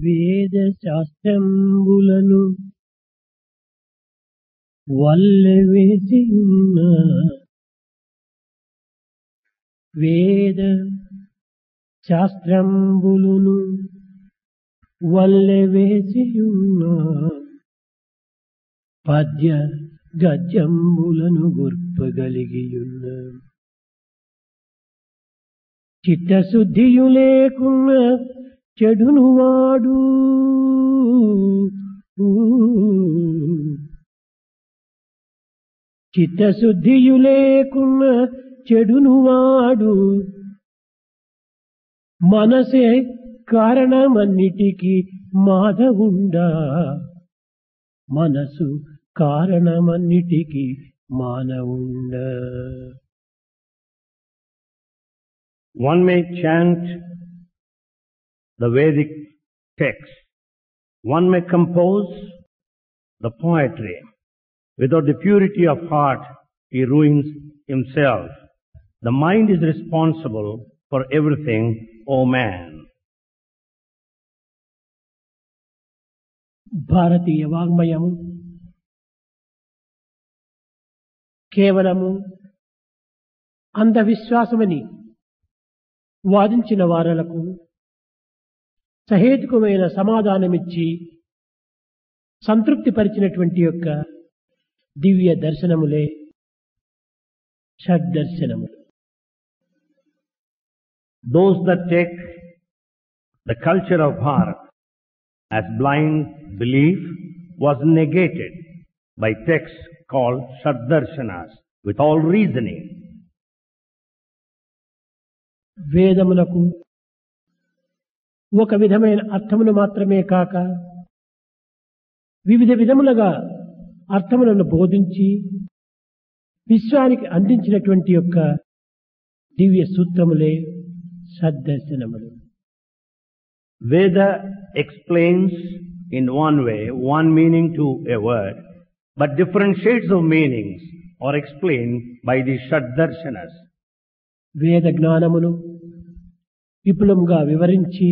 వేద శాస్త్రంబులను వల్లెవేసియున్న వేద శాస్త్రంబులను వల్లెవేసియున్న పద్య గద్యంబులను గుర్పగలిగియున్న చిత్తశుద్ధియు లేకున్న చెడును వాడు చిత్తశుద్ధియు లేకున్న చెడును వాడు మనసే కారణమన్నిటికీ మాధవుండా మనసు కారణమన్నిటికీ మానవుండా. One may chant the Vedic text. One may compose the poetry. Without the purity of heart, he ruins himself. The mind is responsible for everything, O man. భారతీయ వాంగ్మయము కేవలము అంధవిశ్వాసమని వాదించిన వారలకు సహేతుకమైన సమాధానమిచ్చి సంతృప్తి పరిచినటువంటి యొక్క దివ్య దర్శనములే షడ్దర్శనములు. Those that take the culture of Bharat as blind belief was negated by texts called Shaddarshanas with all reasoning. వేదములకు ఒక విధమైన అర్థమును మాత్రమే కాక వివిధ విధములుగా అర్థములను బోధించి విశ్వానికి అందించినటువంటి యొక్క దివ్య సూత్రములే సద్దర్శనములు. Veda explains in one way one meaning to a word, but different shades of meanings are explained by the Shaddarshanas. వేద జ్ఞానమును విపులంగా వివరించి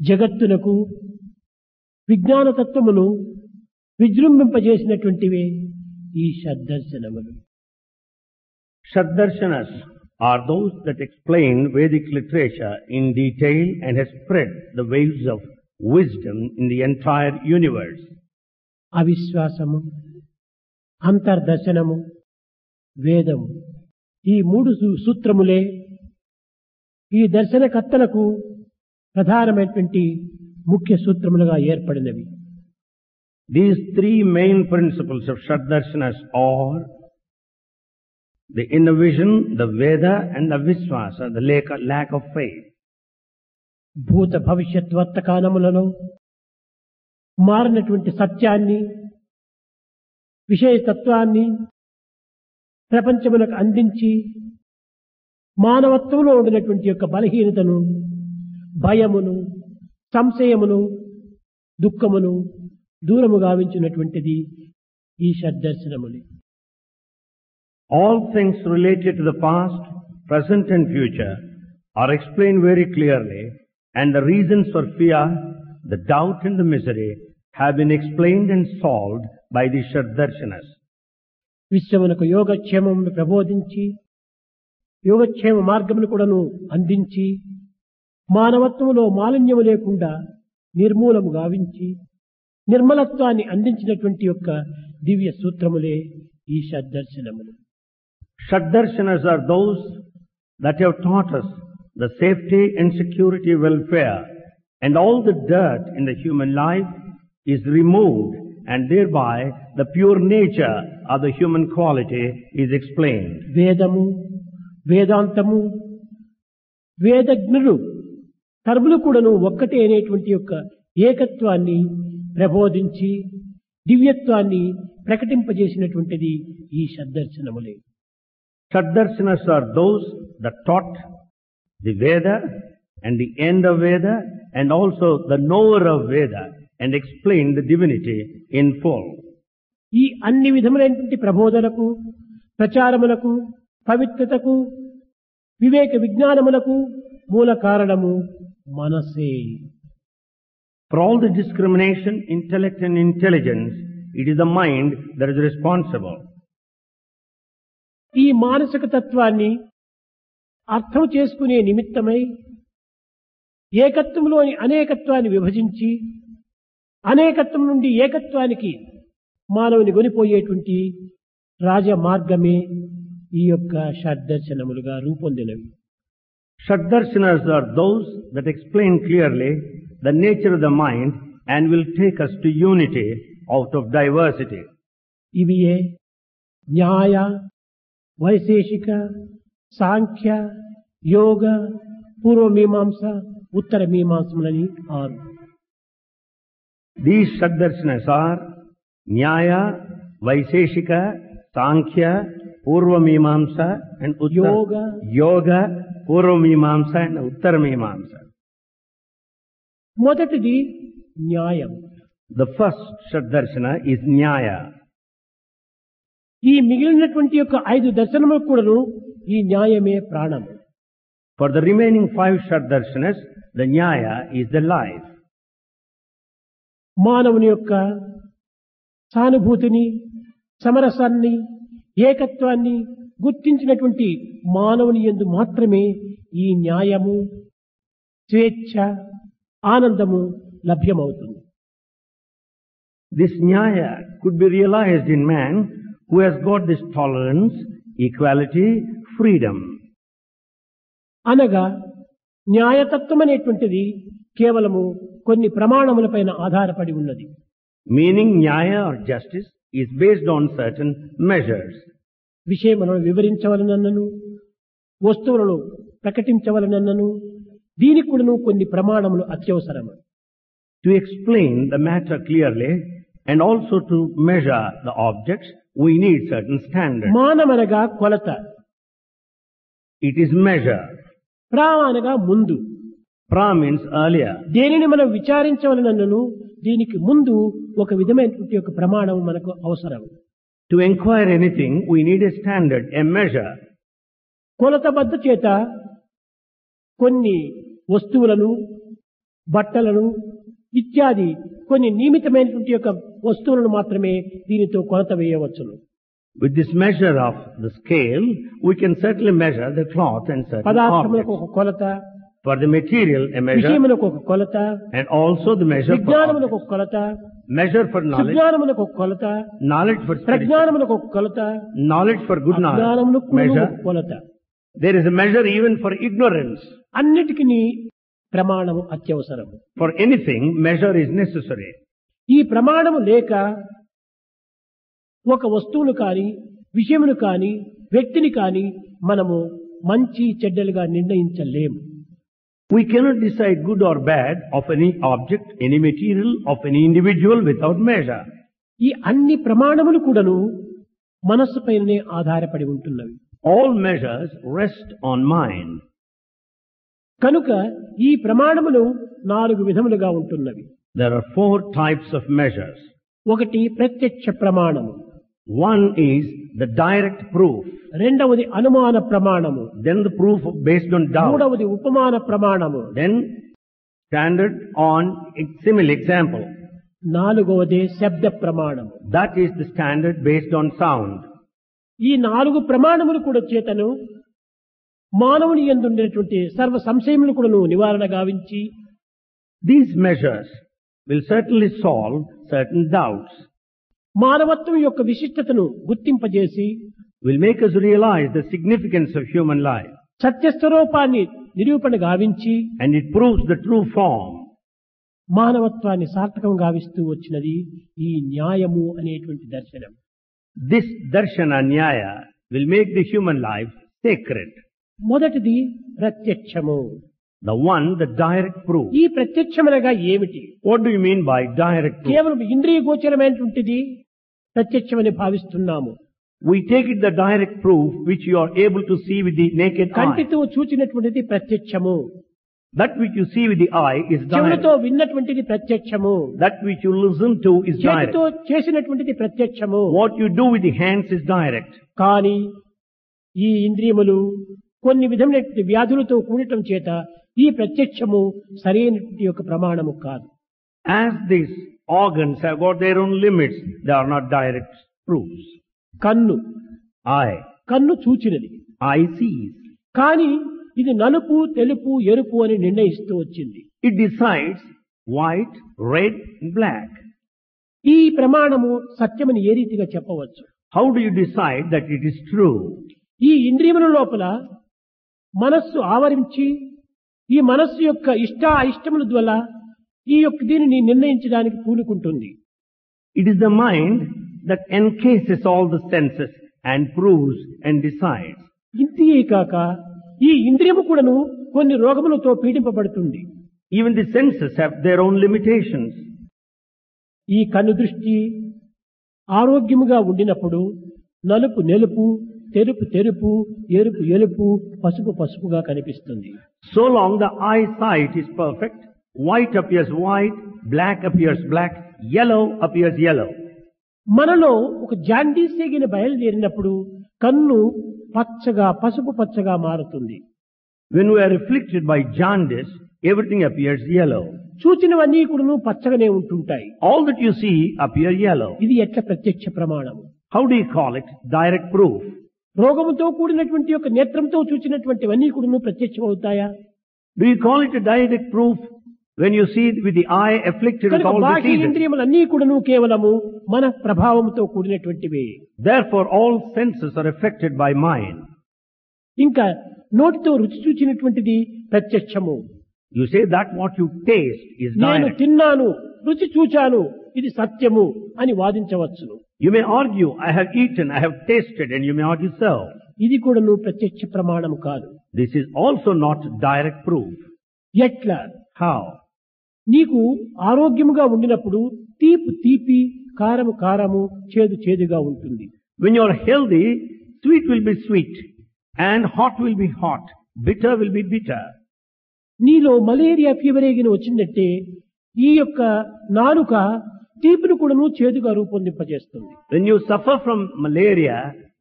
జగత్తునకు విజ్ఞాన తత్వమును విజృంభింపజేసినటువంటివే ఈ షడ్దర్శనములు. Shaddarshanas are those that explain Vedic literature in detail and has spread the waves of wisdom in the entire universe. అవిశ్వాసము, అంతర్దర్శనము, వేదము ఈ మూడు సూత్రములే ఈ దర్శనకర్తలకు ప్రధానమైనటువంటి ముఖ్య సూత్రములుగా ఏర్పడినవి. These three main principles of Shaddarshanas are the inner vision, the Veda and the Viswasa, the lack of faith. భూత భవిష్యత్ వర్తమానములలో మారినటువంటి సత్యాన్ని, విషయతత్వాన్ని ప్రపంచములకు అందించి మానవత్వంలో ఉండినటువంటి యొక్క బలహీనతను, భయమును, సంశయమును, దుఃఖమును దూరము గావించినటువంటిది ఈ షడ్దర్శనములు. All things related to the past, present and future are explained very clearly, and the reasons for fear, the doubt and the misery have been explained and solved by the Shaddarshanas. విశ్వమునకు యోగక్షేమమును ప్రబోధించి యోగక్షేమ మార్గమును కూడాను అందించి మానవత్వములో మాలిన్యము లేకుండా నిర్మూలము గావించి నిర్మలత్వాన్ని అందించినటువంటి యొక్క దివ్య సూత్రములే ఈ షడ్దర్శనములు. Shaddarshanas are those that have taught us the safety and security welfare, and all the dirt in the human life is removed, and thereby the pure nature of the human quality is explained. వేదము, వేదాంతము, వేదజ్ఞులు సర్వులు కూడాను ఒక్కటే అనేటువంటి యొక్క ఏకత్వాన్ని ప్రబోధించి దివ్యత్వాన్ని ప్రకటింపజేసినటువంటిది ఈ షడ్దర్శనములే. Shaddarshanas are those that taught the Veda and the end of Veda and also the knower of Veda and explained the divinity in full. ఈ అన్ని విధములైనటువంటి ప్రబోధనకు, ప్రచారములకు, పవిత్రతకు, వివేక విజ్ఞానములకు మూల కారణము మనసే. For all the discrimination, intellect and intelligence, it is the mind that is responsible. ఈ మానసిక తత్వాన్ని అర్థం చేసుకునే నిమిత్తమై ఏకత్వంలోని అనేకత్వాన్ని విభజించి అనేకత్వం నుండి ఏకత్వానికి మానవుని కొనిపోయేటువంటి రాజ మార్గమే ఈ యొక్క షడ్దర్శనములుగా రూపొందినవి. Shaddarshanas are those that explain clearly the nature of the mind and will take us to unity out of diversity. ఇవియే న్యాయ, వైశేషిక, సాంఖ్య, యోగ, పూర్వమీమాంస, ఉత్తర మీమాంసములని 6. These Shaddarshanas are Nyaya, Vaiseshika, Sankhya, Purvamimamsa and Yoga, Purvamimamsa and Uttaramimamsa. మొదటిది న్యాయం. The first Shaddarshana is Nyaya. ఈ మిగిలినటువంటి యొక్క 5 దర్శనములకు కూడాను ఈ న్యాయమే ప్రాణము. For the remaining 5 Shaddarshanas, the Nyaya is the life. మానవుని యొక్క సానుభూతిని, సమరసాన్ని, ఏకత్వాన్ని గుర్తించినటువంటి మానవుని యందు మాత్రమే ఈ న్యాయము, స్వేచ్ఛ, ఆనందము లభ్యమవుతుంది. This Nyaya could be realized in man who has got this tolerance, equality, freedom. అనగా న్యాయతత్వం అనేటువంటిది కేవలము కొన్ని ప్రమాణములపైన ఆధారపడి ఉన్నది. Meaning Nyaya or justice is based on certain measures. విషయములను వివరించవలనన్నను, వస్తువులను ప్రకటించవలనన్నను దీనికి కూడాను కొన్ని ప్రమాణములు అత్యవసరము. To explain the matter clearly and also to measure the objects, we need certain standards. మానమనగా కొలత. It is measure. ప్రా అనగా ముందు. Pra means earlier. దేనిని మనం విచారించవలనన్నను దీనికి ముందు ఒక విధమైనటువంటి ఒక ప్రమాణం మనకు అవసరం. To inquire anything, we need a standard, a measure. కొలతబద్ధ చేత కొన్ని వస్తువులను, బట్టలను ఇత్యాది కొన్ని నియమితమైనటువంటి యొక్క వస్తువులను మాత్రమే దీనితో కొలత వేయవచ్చును. With this measure of the scale, we can certainly measure the cloth and certain పదార్థములకు objects. ఒక కొలత, For the material, a measure, విషయములకు ఒక కొలత, and also the measure for విజ్ఞానములకు objects. ఒక కొలత, Measure for knowledge, సుజ్ఞానములకు ఒక కొలత, knowledge for spiritual, ప్రజ్ఞానములకు ఒక కొలత, knowledge for good knowledge, అజ్ఞానములకు measure. ఒక కొలత. There is a measure even for ignorance. అన్నిటికీ ప్రమాణము అత్యవసరం. For anything, measure is necessary. ఈ ప్రమాణము లేక ఒక వస్తువును కాని, విషయమును కాని, వ్యక్తిని కాని మనము మంచి చెడ్డలుగా నిర్ణయించలేము. We cannot decide good or bad of any object, any material, of any individual without measure. ఈ అన్ని ప్రమాణములు కూడాను మనస్సుపైనే ఆధారపడి ఉంటున్నవి. All measures rest on mind. కనుక ఈ ప్రమాణములు 4 విధములుగా ఉంటున్నవి. There are 4 types of measures. ఒకటి ప్రత్యక్ష ప్రమాణము, One is the direct proof, రెండవది అనుమాన ప్రమాణము, then the proof based on doubt, మూడవది ఉపమాన ప్రమాణము, then standard on simile example. నాలుగవది శబ్ద ప్రమాణము. That is the standard based on sound. ఈ 4 ప్రమాణములు కూడా చేతను మానవుని యందు ఉండేటువంటి సర్వ సంశయములు కూడాను నివారణ గావించి These measures will certainly solve certain doubts, మానవత్వం యొక్క విశిష్టతను గుర్తింపజేసి will make us realize the significance of human life, సత్యస్వరూపాన్ని నిరూపణ గావించి and it proves the true form. మానవత్వాన్ని సార్థకం గావిస్తూ వచ్చినది ఈ న్యాయము అనేటువంటి దర్శనం. This darshana nyaya will make the human life sacred. మొదటిది ప్రత్యక్షము. The one, the direct proof. ఈ ప్రత్యక్షమనగా ఏమిటి? What do you mean by direct proof? కేవలం ఇంద్రియ గోచరమైనటువంటిది ప్రత్యక్షమని భావిస్తున్నాము. We take it the direct proof which you are able to see with the naked eye. కంటితో చూచినటువంటిది ప్రత్యక్షము. That which you see with the eye is direct. చెవులతో విన్నటువంటిది ప్రత్యక్షము. That which you listen to is direct. చేతితో చేసినటువంటిది ప్రత్యక్షము. What you do with the hands is direct. కానీ ఈ ఇంద్రియములు కొన్ని విధమైనటువంటి వ్యాధులతో కూడటం చేత ఈ ప్రత్యక్షము సరైనటువంటి యొక్క ప్రమాణము కాదు. As these organs have got their own limits, they are not direct proofs. కన్ను Eye. కన్ను చూచినది, Eye sees. కానీ ఇది నలుపు తెలుపు ఎరుపు అని నిర్ణయిస్తూ వచ్చింది. It decides white, red, and black. ఈ ప్రమాణము సత్యమని ఏ రీతిగా చెప్పవచ్చు? How do you decide that it is true? ఈ ఇంద్రియముల లోపల మనస్సు ఆవరించి ఈ మనస్సు యొక్క ఇష్ట అయిష్టముల ద్వారా ఈ యొక్క దీనిని నిర్ణయించడానికి పూనుకుంటుంది. It is the mind that encases all the senses and proves and decides. ఇంతియే కాక ఈ ఇంద్రియము కూడాను కొన్ని రోగములతో పీడింపబడుతుంది. Even the senses have their own limitations. ఈ కన్ను దృష్టి ఆరోగ్యముగా ఉండినప్పుడు నలుపు నెలుపు, తెరుపు తెరుపు, ఎరుపు ఎరుపు, పసుపు పసుపుగా కనిపిస్తుంది. So long the eyesight is perfect, white appears white, black appears black, yellow appears yellow. మనలో ఒక జాండీసేగిన బయలుదేరినప్పుడు కన్ను పచ్చగా పసుపు పచ్చగా మారుతుంది. When we are afflicted by jaundice, everything appears yellow. చూచినవన్నీ కూడాను పచ్చగానే ఉంటుంటాయి. All that you see appear yellow. ఇది ఎట్లా ప్రత్యక్ష ప్రమాణము? How do you call it? Direct proof. రోగముతో కూడినటువంటి యొక్క నేత్రంతో చూచినటువంటివన్నీ కూడాను ప్రత్యక్షం అవుతాయా? Do you call it a direct proof when you see with the eye afflicted with కనుక all the బాహ్య senses? ఇంద్రియములన్నీ కూడాను కేవలము మన ప్రభావంతో కూడినటువంటివే. Therefore all senses are affected by mind. ఇంకా నోటితో రుచి చూచినటువంటిది ప్రత్యక్షము. You say that what you taste is నేను direct. తిన్నాను, రుచి చూచాను, ఇది సత్యము అని వాదించవచ్చును. You may argue, I have eaten, I have tasted, and you may argue so. ఇది కూడాను ప్రత్యక్ష ప్రమాణము కాదు. This is also not direct proof. ఎట్లా? How? నీకు ఆరోగ్యముగా ఉండినప్పుడు తీపి తీపి, కారము కారము, చేదు చేదుగా ఉంటుంది. When you are healthy, sweet will be sweet, and hot will be hot, bitter will be bitter. నీలో మలేరియా ఫీవర్ ఏగిన వచ్చిందంటే ఈ యొక్క నాలుక తీపిని కూడాను చేదుగా రూపొందింపజేస్తుంది. When you suffer from malaria,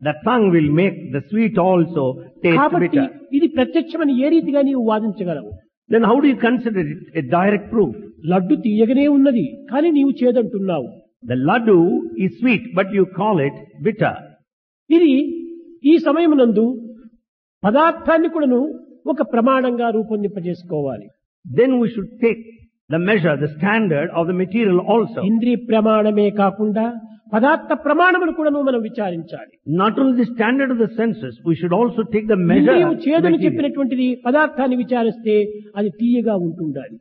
the tongue will make the sweet also taste కాబట్టి bitter. ఇది ప్రత్యక్షమని ఏ రీతిగా నీవు వాదించగలవు? Then how do you consider it a direct proof? Laddu తీయగనే ఉన్నది, కానీ నీవు చేదంటున్నావు. The laddu is sweet, but you call it bitter. ఇది ఈ సమయమునందు పదార్థాన్ని కూడాను ఒక ప్రమాణంగా రూపొందింపజేసుకోవాలి. Then we should take the measure, the standard of the material also. ఇంద్రియ ప్రమాణమే కాకుండా పదార్థ ప్రమాణమును కూడాను మనం విచారించాలి. Not only the standard of the senses, we should also take the measure. ఇంద్రియము of చేదును material. చెప్పినటువంటిది పదార్థాన్ని విచారిస్తే అది తీయగా ఉంటుండాలి.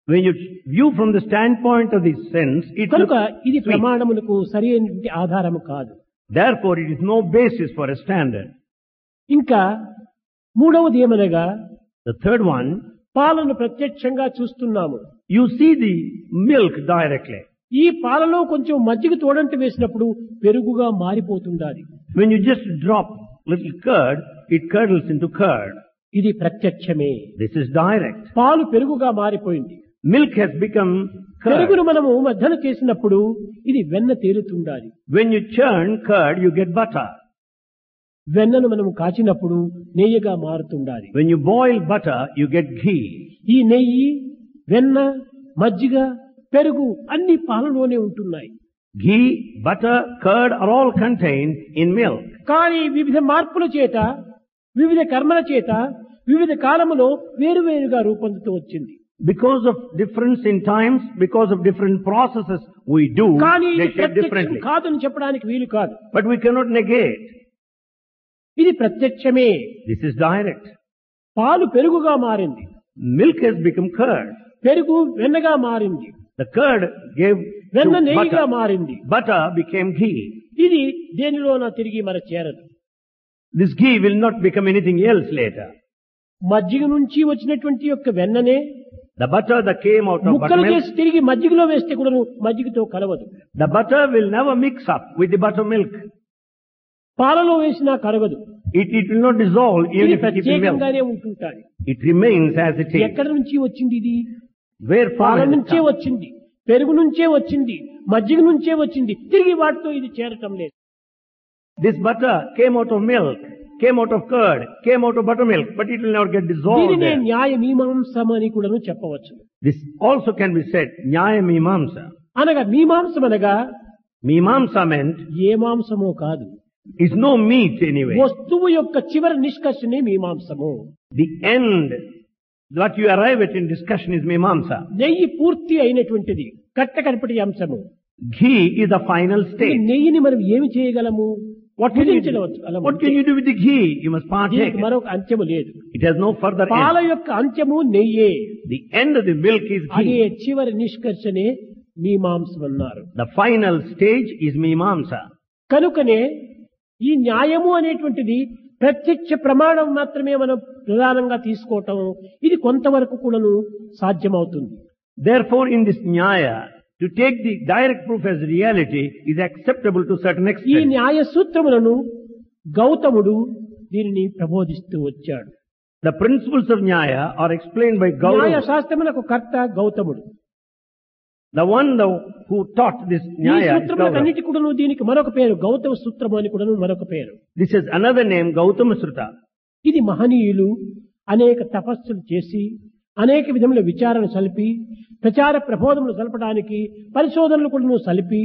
When you view from the standpoint of the sense, it కనుక looks ఇది sweet. ప్రమాణములకు సరైనటువంటి ఆధారము కాదు. Therefore, it is no basis for a standard. ఇంకా మూడవది ఏమనగా The third one, పాలను ప్రత్యక్షంగా చూస్తున్నాము. you see the milk directly. ఈ పాలలో కొంచెం మజ్జిగ తోడంట వేసినప్పుడు పెరుగుగా మారిపోతుండాలి. When you just drop little curd, it curdles into curd. ఇది ప్రత్యక్షమే. This is direct. పాలు పెరుగుగా మారిపోయింది. Milk has become curd. పెరుగును మనము మధ్యన చేసినప్పుడు ఇది వెన్న తేలుతుండాలి. When you churn curd, you get butter. వెన్నను మనము కాచినప్పుడు నెయ్యిగా మారుతుండాలి. When you boil butter, you get ghee. ఈ నెయ్యి, వెన్న, మజ్జిగ, పెరుగు అన్ని పాలలోనే ఉంటున్నాయి. Ghee, butter, curd are all contained in milk. కానీ వివిధ మార్పుల చేత, వివిధ కర్మల చేత, వివిధ కాలములో వేరువేరుగా రూపొందుతూ వచ్చింది. Because of difference in times, because of different processes we do, కానీ ఇది they shape ప్రత్యక్షం differently. కాదని చెప్పడానికి వీలు కాదు. But we cannot negate. ఇది ప్రత్యక్షమే. This is direct. పాలు పెరుగుగా మారింది, Milk has become curd. పెరుగు వెన్నగా మారింది, The curd gave వెన్న to నెయ్యిగా butter. మారింది. Butter became ghee. ఇది దేనిలోన తిరిగి మన చేరదు. This ghee will not become anything else later. మజ్జిగ నుంచి వచ్చినటువంటి యొక్క వెన్ననే The butter that came out of ముక్కలు buttermilk, చేసి తిరిగి మజ్జిగలో వేస్తే కూడా మజ్జిగతో కలవదు. the butter will never mix up with the buttermilk. పాలలో వేసినా కరగదు. It will not dissolve even ఇది if you keep in milk. ప్రత్యేకంగానే ఉంటుంటాయి. It remains as it is. ఎక్కడి నుంచి వచ్చింది ఇది? Where పాల from it నుంచే comes. వచ్చింది, పెరుగు నుంచే వచ్చింది, మజ్జిగ నుంచే వచ్చింది. తిరిగి వాటితో ఇది చేరటం లేదు. This butter came out of milk, came out of curd, came out of buttermilk, but it will never get dissolved దీనినే there. న్యాయ మీమాంసం అని కూడా చెప్పవచ్చు. This also can be said, Nyaya Mimamsa. అనగా మీమాంసం అనగా Mimamsa meant ఏ మాంసమో కాదు, is no meat anyway. వస్తువు యొక్క చివరి నిష్కర్షనే మీమాంసము. The end, what you arrive at in discussion is Mimamsa. నెయ్యి పూర్తి అయినటువంటిది కట్ట కనపడి అంశము. Ghee is the final ఈ stage. నెయ్యిని మనం ఏమి చేయగలము? What can you do with the ghee? You must partake. దీనికి మరొక అంత్యము లేదు. It has no further పాల end. యొక్క అంత్యము నెయ్యే. The end of the milk is అదే ghee. చివరి నిష్కర్షనే మీమాంసం అన్నారు. The final stage is Mimamsa. కనుకనే ఈ న్యాయము అనేటువంటిది ప్రత్యక్ష ప్రమాణం మాత్రమే మనం ప్రధానంగా తీసుకోవటం, ఇది కొంతవరకు కూడాను సాధ్యమవుతుంది. Therefore, in this Nyaya, to take the direct proof as reality is acceptable to certain ఈ extent. న్యాయ సూత్రములను గౌతముడు దీనిని ప్రబోధిస్తూ వచ్చాడు. The principles of Nyaya are explained by న్యాయ Gautama, శాస్త్రములకు కర్త గౌతముడు. the one who taught this ఈ Nyaya is Gautama. సూత్రములన్నిటి కూడాను దీనికి మరొక పేరు గౌతమ సూత్రము అని కూడాను మరొక పేరు. This is another name, Gautama Sruta. ఇది మహనీయులు అనేక తపస్సులు చేసి అనేక విధముల విచారణ సలిపి ప్రచార ప్రబోధములు సలపడానికి పరిశోధనలు కూడాను సలిపి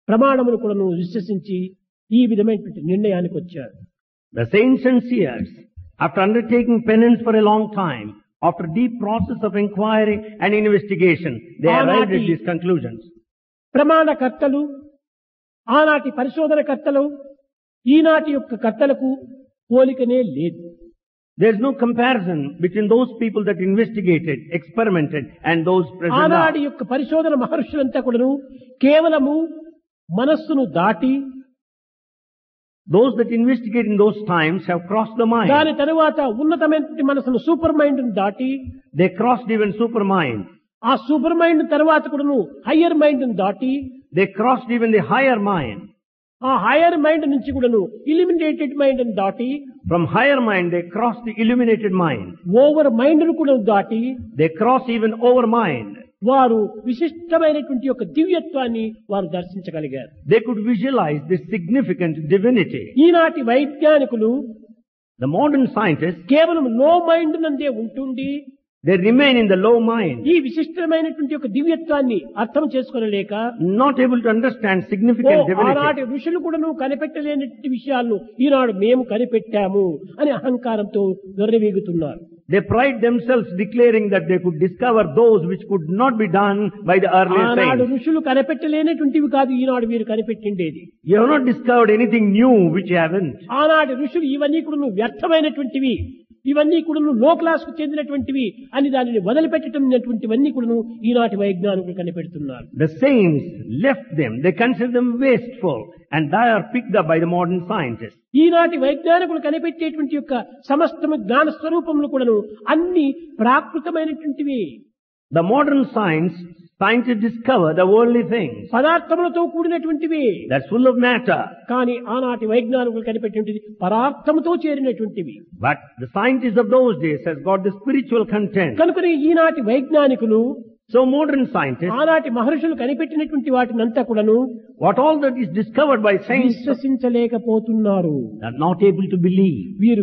ప్రమాణములు కూడాను విశ్వసించి ఈ విధమైనటువంటి నిర్ణయానికి వచ్చారు. The saints and seers, after undertaking penance for a long time, after deep process of inquiry and investigation, they arrived at these conclusions. ప్రమాణకర్తలు ఆనాటి పరిశోధనకర్తలు ఈనాటి యొక్క కర్తలకు పోలికనే లేదు. There is no comparison between those people that investigated, experimented, and those present now. ఆనాటి యొక్క పరిశోధన మహర్షులంతా కూడాను కేవలము మనస్సును దాటి Those that investigate in those times have crossed the mind. దాని తరువాత ఉన్నతమైన మనసును సూపర్ మైండ్ దాటి They crossed even supermind. ఆ సూపర్ మైండ్ తర్వాత కూడాను హయ్యర్ మైండ్ దాటి They crossed even the higher mind. ఆ హయ్యర్ మైండ్ నుంచి కూడాను ఇలిమినేటెడ్ మైండ్ దాటి From higher mind, they crossed the illuminated mind. Over mind ను కూడా దాటి They crossed even over mind. వారు విశిష్టమైనటువంటి యొక్క దివ్యత్వాన్ని వారు దర్శించగలిగారు. They could visualize this significant divinity. ఈనాటి వైజ్ఞానికులు The modern scientists, కేవలం లో mind నందే ఉంటుండి they remain in the low mind, ఈ విశిష్టమైనటువంటి యొక్క దివ్యత్వాన్ని అర్థం చేసుకోలేక not able to understand significant divinity. ఆనాటి ఋషులు కూడా నువ్వు కనిపెట్టలేనటువంటి విషయాలను ఈనాడు మేము కనిపెట్టాము అని అహంకారంతో దొర్రవీగుతున్నారు. They pride themselves declaring that they could discover those which could not be done by the earlier ఆనాడు saints. ఋషులు కనిపెట్టలేనటువంటివి కాదు ఈనాడు మీరు కనిపెట్టిండేది. You have not discovered anything new which you haven't. ఆనాటి ఋషులు ఇవన్నీ కూడా నువ్వు వ్యర్థమైనటువంటివి, ఇవన్నీ కూడా నువ్వు లో క్లాస్ కు చెందినటువంటివి అని దానిని వదిలిపెట్టడం కూడా ఈనాటి వైజ్ఞానికులు కనిపెడుతున్నారు. The saints left them. They consider them wasteful, and they are picked up by the modern scientists. ఈనాటి వైజ్ఞానికులు కనిపెట్టేటువంటి యొక్క సమస్తము జ్ఞాన స్వరూపములు కూడాను అన్ని ప్రాకృతమైనటువంటివి. The modern scientists discover the worldly things. పదార్థములతో కూడినటువంటివి. That's full of matter. కానీ ఆనాటి వైజ్ఞానికులు కనిపెట్టేటువంటిది పదార్థముతో చేరినటువంటివి. But the scientists of those days has got the spiritual content. కనుకనే ఈనాటి వైజ్ఞానికులు So modern scientists, ఆనాటి మహర్షులు కనిపెట్టినటువంటి వాటినంతా కూడాను what all that is discovered by science, విశ్వసించలేకపోతున్నారు. are not able to believe. వీరు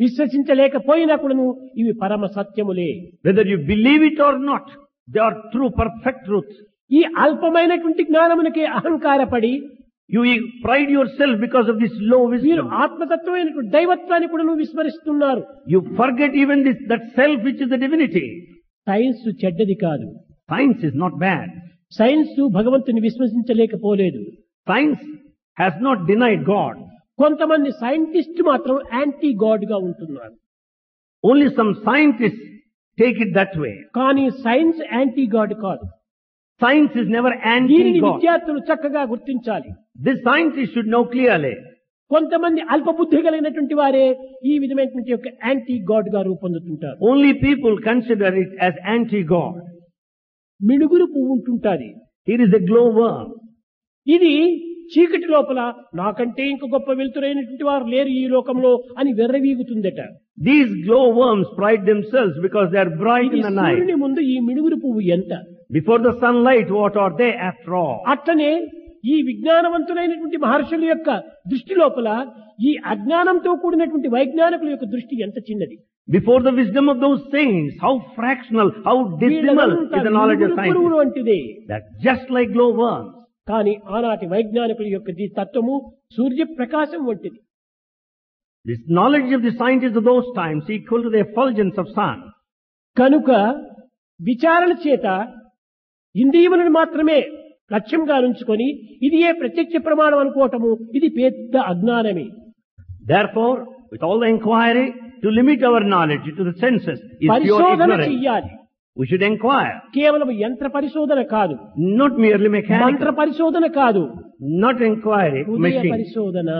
విశ్వసించలేకపోయినా కూడాను ఇవి పరమ సత్యములే. Whether you believe it or not, they are true, perfect truths. ఈ అల్పమైనటువంటి జ్ఞానమునకే అహంకారపడి You pride yourself because of this low వీరు wisdom. ఆత్మతత్వమైనటువంటి దైవత్వాన్ని కూడా విస్మరిస్తున్నారు. You forget even that self which is the divinity. Science చెడ్డది కాదు. Science is not bad. Science భగవంతుని విశ్వసించలేకపోలేదు. Science has not denied God. కొంతమంది scientist మాత్రం anti God గా ఉంటున్నారు. Only some scientists take it that way. కానీ సైన్స్ యాంటీ గాడ్ కాదు. Science is never దీనిని anti-God. విద్యార్థులు చక్కగా గుర్తించాలి. This scientist should know clearly. కొంతమంది అల్పబుద్ధి కలిగినటువంటి వారే ఈ విధమైనటువంటి యొక్క యాంటీ గాడ్ గా రూపొందుతుంటారు. Only people consider it as anti-God. మిడుగురు పువ్వు ఉంటుంటాది. Here is a glowworm. ఇది చీకటి లోపల నాకంటే ఇంక గొప్ప వెలుతురైనటువంటి వారు లేరు ఈ లోకంలో అని వెర్రవీగుతుందట. These glowworms pride themselves because they are bright ఇది in the night. సూర్యుని ముందు ఈ మిడుగురు పువ్వు ఎంత? Before the sunlight, what are they after all? అట్లనే ఈ విజ్ఞానవంతులైనటువంటి మహర్షుల యొక్క దృష్టి లోపల ఈ అజ్ఞానంతో కూడినటువంటి వైజ్ఞానికుల యొక్క దృష్టి ఎంత చిన్నది. Before the wisdom of those saints, how fractional, how dismal is the knowledge of పురుగులు science. వంటిదే. That's just like glowworms. కానీ ఆనాటి వైజ్ఞానికుల యొక్క ఈ తత్వము సూర్యప్రకాశం వంటిది. This knowledge of the scientists of those times equal to the effulgence of sun. కనుక విచారణ చేత ఇంద్రియములను మాత్రమే లక్ష్యంగా ఉంచుకొని ఇది ఏ ప్రత్యక్ష ప్రమాణం అనుకోవటము ఇది పెద్ద అజ్ఞానమే. Therefore, with all the inquiry, to limit our knowledge to the senses is pure పరిశోధన ignorance. చెయ్యాలి. We should inquire, కేవలం యంత్ర పరిశోధన కాదు, not merely మంత్ర mechanical, పరిశోధన కాదు, not inquiry, హృదయ machine. పరిశోధన.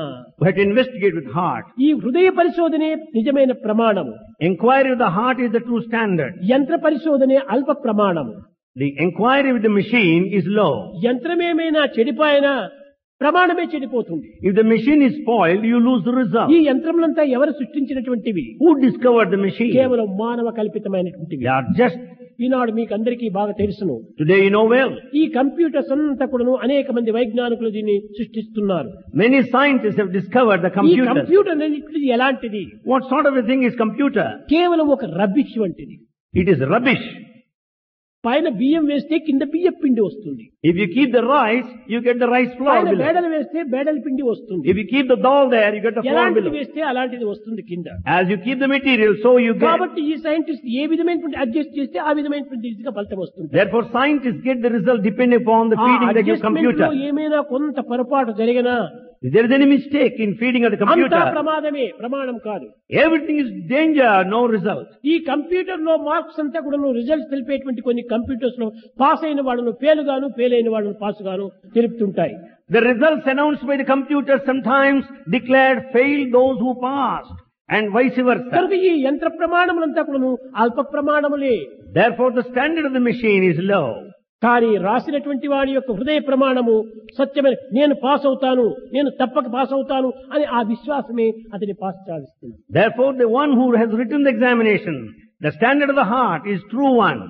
We have to investigate with heart. ఈ హృదయ పరిశోధనే నిజమైన ప్రమాణము. Inquiry of the heart is the true standard. యంత్ర పరిశోధనే అల్ప ప్రమాణము. The inquiry with the machine is low. యంత్రమేమైనా చెడిపోయినా ప్రమాణమే చెడిపోతుంది. If the machine is spoiled, you lose the result. ఈ యంత్రములంతా ఎవరు సృష్టించినటువంటివి? Who discovered the machine? కేవలం మానవ కల్పితమైనటువంటివి. They are just, ఈనాడు మీకు అందరికీ బాగా తెలుసును. today you know well, ఈ కంప్యూటర్స్ అంతా కూడాను అనేక మంది వైజ్ఞానికులు దీన్ని సృష్టిస్తున్నారు. many scientists have discovered the ఈ computers. కంప్యూటర్ అనేది ఎలాంటిది? What sort of a thing is computer? కేవలం ఒక రబ్బిష్ వంటిది. It is rubbish. పైన బియ్యం వేస్తే కింద బియ్యం పిండి వస్తుంది. If you keep the rice, you get the rice flour పైన below. బేడలు వేస్తే బేడల పిండి వస్తుంది. If you keep the dal there, you get the flour ఎలాంటిది below. వేస్తే అలాంటిది వస్తుంది కింద. As you keep the material, so you get. కాబట్టి ఈ సైంటిస్ట్ ఏ విధమైనటువంటి అడ్జస్ట్ చేస్తే ఆ విధమైనటువంటి రీతిగా ఫలితం వస్తుంది. Therefore, scientists get the result depending upon the feeding they give adjustment లో computer. ఏమైనా కొంత పొరపాటు జరిగినా If there is any mistake in feeding of the అంతా computer, ప్రమాదమే, ప్రమాణం కాదు. everything is danger, no result. ఈ కంప్యూటర్ లో మార్క్స్ అంతా కూడా రిజల్ట్స్ తెలిపేటువంటి కొన్ని కంప్యూటర్స్ లో పాస్ అయిన వాళ్ళను ఫెయిల్ గాను, ఫెయిల్ అయిన వాళ్ళను పాస్ గాను తెలుపుతుంటాయి. The results announced by the computer sometimes declared failed those who passed, and vice versa. కనుక ఈ యంత్ర ప్రమాణములంతా కూడాను అల్ప ప్రమాణములే. Therefore, the standard of the machine is low. కానీ రాసినటువంటి వాడి యొక్క హృదయ ప్రమాణము సత్యమైన, నేను పాస్ అవుతాను, నేను తప్పక పాస్ అవుతాను అని ఆ విశ్వాసమే అతని పాస్ సాధిస్తుంది. Therefore, the one who has written the examination, the standard of the heart is true one.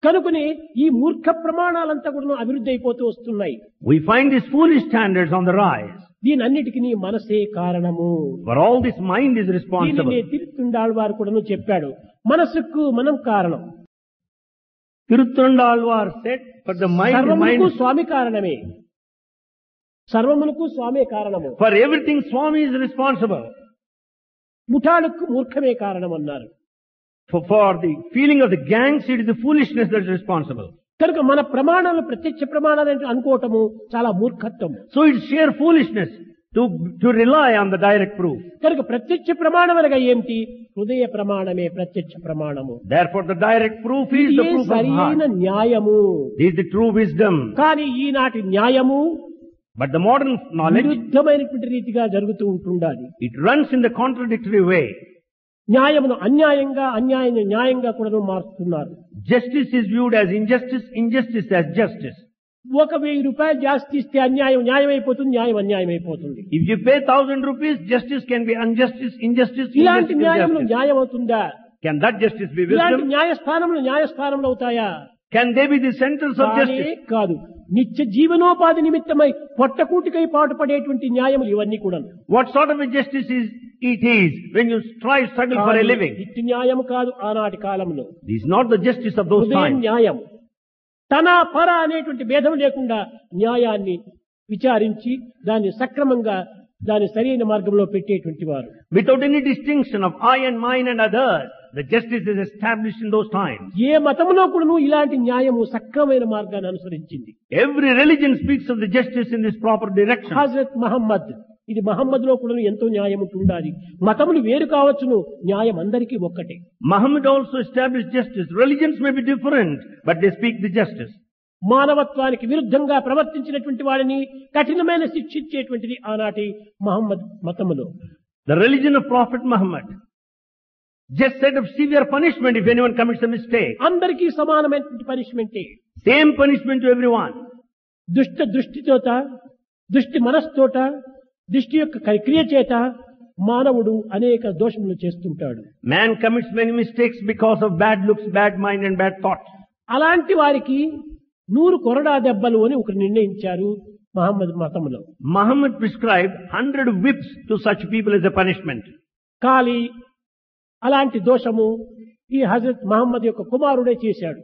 కనుకనే ఈ మూర్ఖ ప్రమాణాలంతా కూడా అభివృద్ధి అయిపోతూ వస్తున్నాయి. We find these foolish standards on the rise. దీనన్నిటికీ నీ మనసే కారణము. For all this, mind is responsible. దీనిని తిరుతుండాళ్ళ వారు కూడా చెప్పాడు, మనసుకు మనం కారణం. Tiruthandalvar said, for the mind, సర్వమునకు స్వామి కారణమే. సర్వమునకు స్వామే కారణము. for everything Swami is responsible. ముఠాలకు మూర్ఖమే కారణం అన్నారు. For the feeling of the gangs, it is the foolishness that is responsible. కనుక మన ప్రమాణాలు ప్రత్యక్ష ప్రమాణాలు అంటే అనుకోవటము చాలా మూర్ఖత్వం. So it's sheer foolishness to rely on the direct proof. కనుక ప్రత్యక్ష ప్రమాణం అనగా ఏమిటి? హృదయ ప్రమాణమే ప్రత్యక్ష ప్రమాణము. Therefore, the direct proof is the ఇదే proof of సరైన heart. న్యాయము. This is the true wisdom. కానీ ఈనాటి న్యాయము But the modern knowledge, విరుద్ధమైనటువంటి రీతిగా జరుగుతూ ఉంటుండాలి. it runs in the contradictory way. న్యాయమును అన్యాయంగా, అన్యాయాన్ని న్యాయంగా కూడా మారుస్తున్నారు. Justice is viewed as injustice, injustice as justice. 1,000 రూపాయలు జాస్తి ఇస్తే అన్యాయం న్యాయం అయిపోతుంది, న్యాయం అన్యాయం అయిపోతుంది. If you pay 1,000 rupees, justice can be injustice, injustice, ఇలాంటి injustice, న్యాయంలో injustice. న్యాయం అవుతుందా? Can that justice be ఇలాంటి wisdom? న్యాయస్థానంలో న్యాయస్థానంలో అవుతాయా? Can they be the centers of కానే justice? కాదు. నిత్య జీవనోపాధి నిమిత్తమై పొట్టకూటికై పాటుపడేటువంటి న్యాయములు ఇవన్నీ కూడా. What sort of a justice it is when you struggle for a living? నిత్య న్యాయం కాదు ఆనాటి కాలంలో. This is not the justice of those హృదయ times. న్యాయం. తన పర అనేటువంటి భేదం లేకుండా న్యాయాన్ని విచారించి దాన్ని సక్రమంగా దాని సరైన మార్గంలో పెట్టేటువంటి వారు. Without any distinction of I and mine and others, the justice is established in those times. ఏ మతంలో కూడా ఇలాంటి న్యాయము సక్రమైన మార్గాన్ని అనుసరించింది. Every religion speaks of the justice in this proper direction. Hazrat Mohammed, ఇది మహమ్మద్ లో కూడా ఎంతో న్యాయం ఉండాలి. మతములు వేరు కావచ్చును, న్యాయం అందరికీ ఒక్కటే. Muhammad also established justice. Religions may be different, but they speak the justice. మానవత్వానికి విరుద్ధంగా ప్రవర్తించినటువంటి వాడిని కఠినమైన శిక్షించేటువంటిది ఆనాటి Mohammed మతములో. The religion of Prophet Muhammad just said of severe punishment if anyone commits a mistake. అందరికీ సమానమైనటువంటి పనిష్మెంటే. Same punishment to everyone. దృష్టితోట, దృష్టి మనస్తోట, దృష్టి యొక్క క్రియ చేత మానవుడు అనేక దోషములు చేస్తుంటాడు. Man commits many mistakes because of bad looks, bad mind and bad thoughts. అలాంటి వారికి 100 కొరడా దెబ్బలు అని ఒకరు నిర్ణయించారు Mohammed మతములో. Muhammad prescribed 100 whips to such people as a punishment. ఖాళీ అలాంటి దోషము ఈ హజరత్ మహమ్మద్ యొక్క కుమారుడే చేశాడు.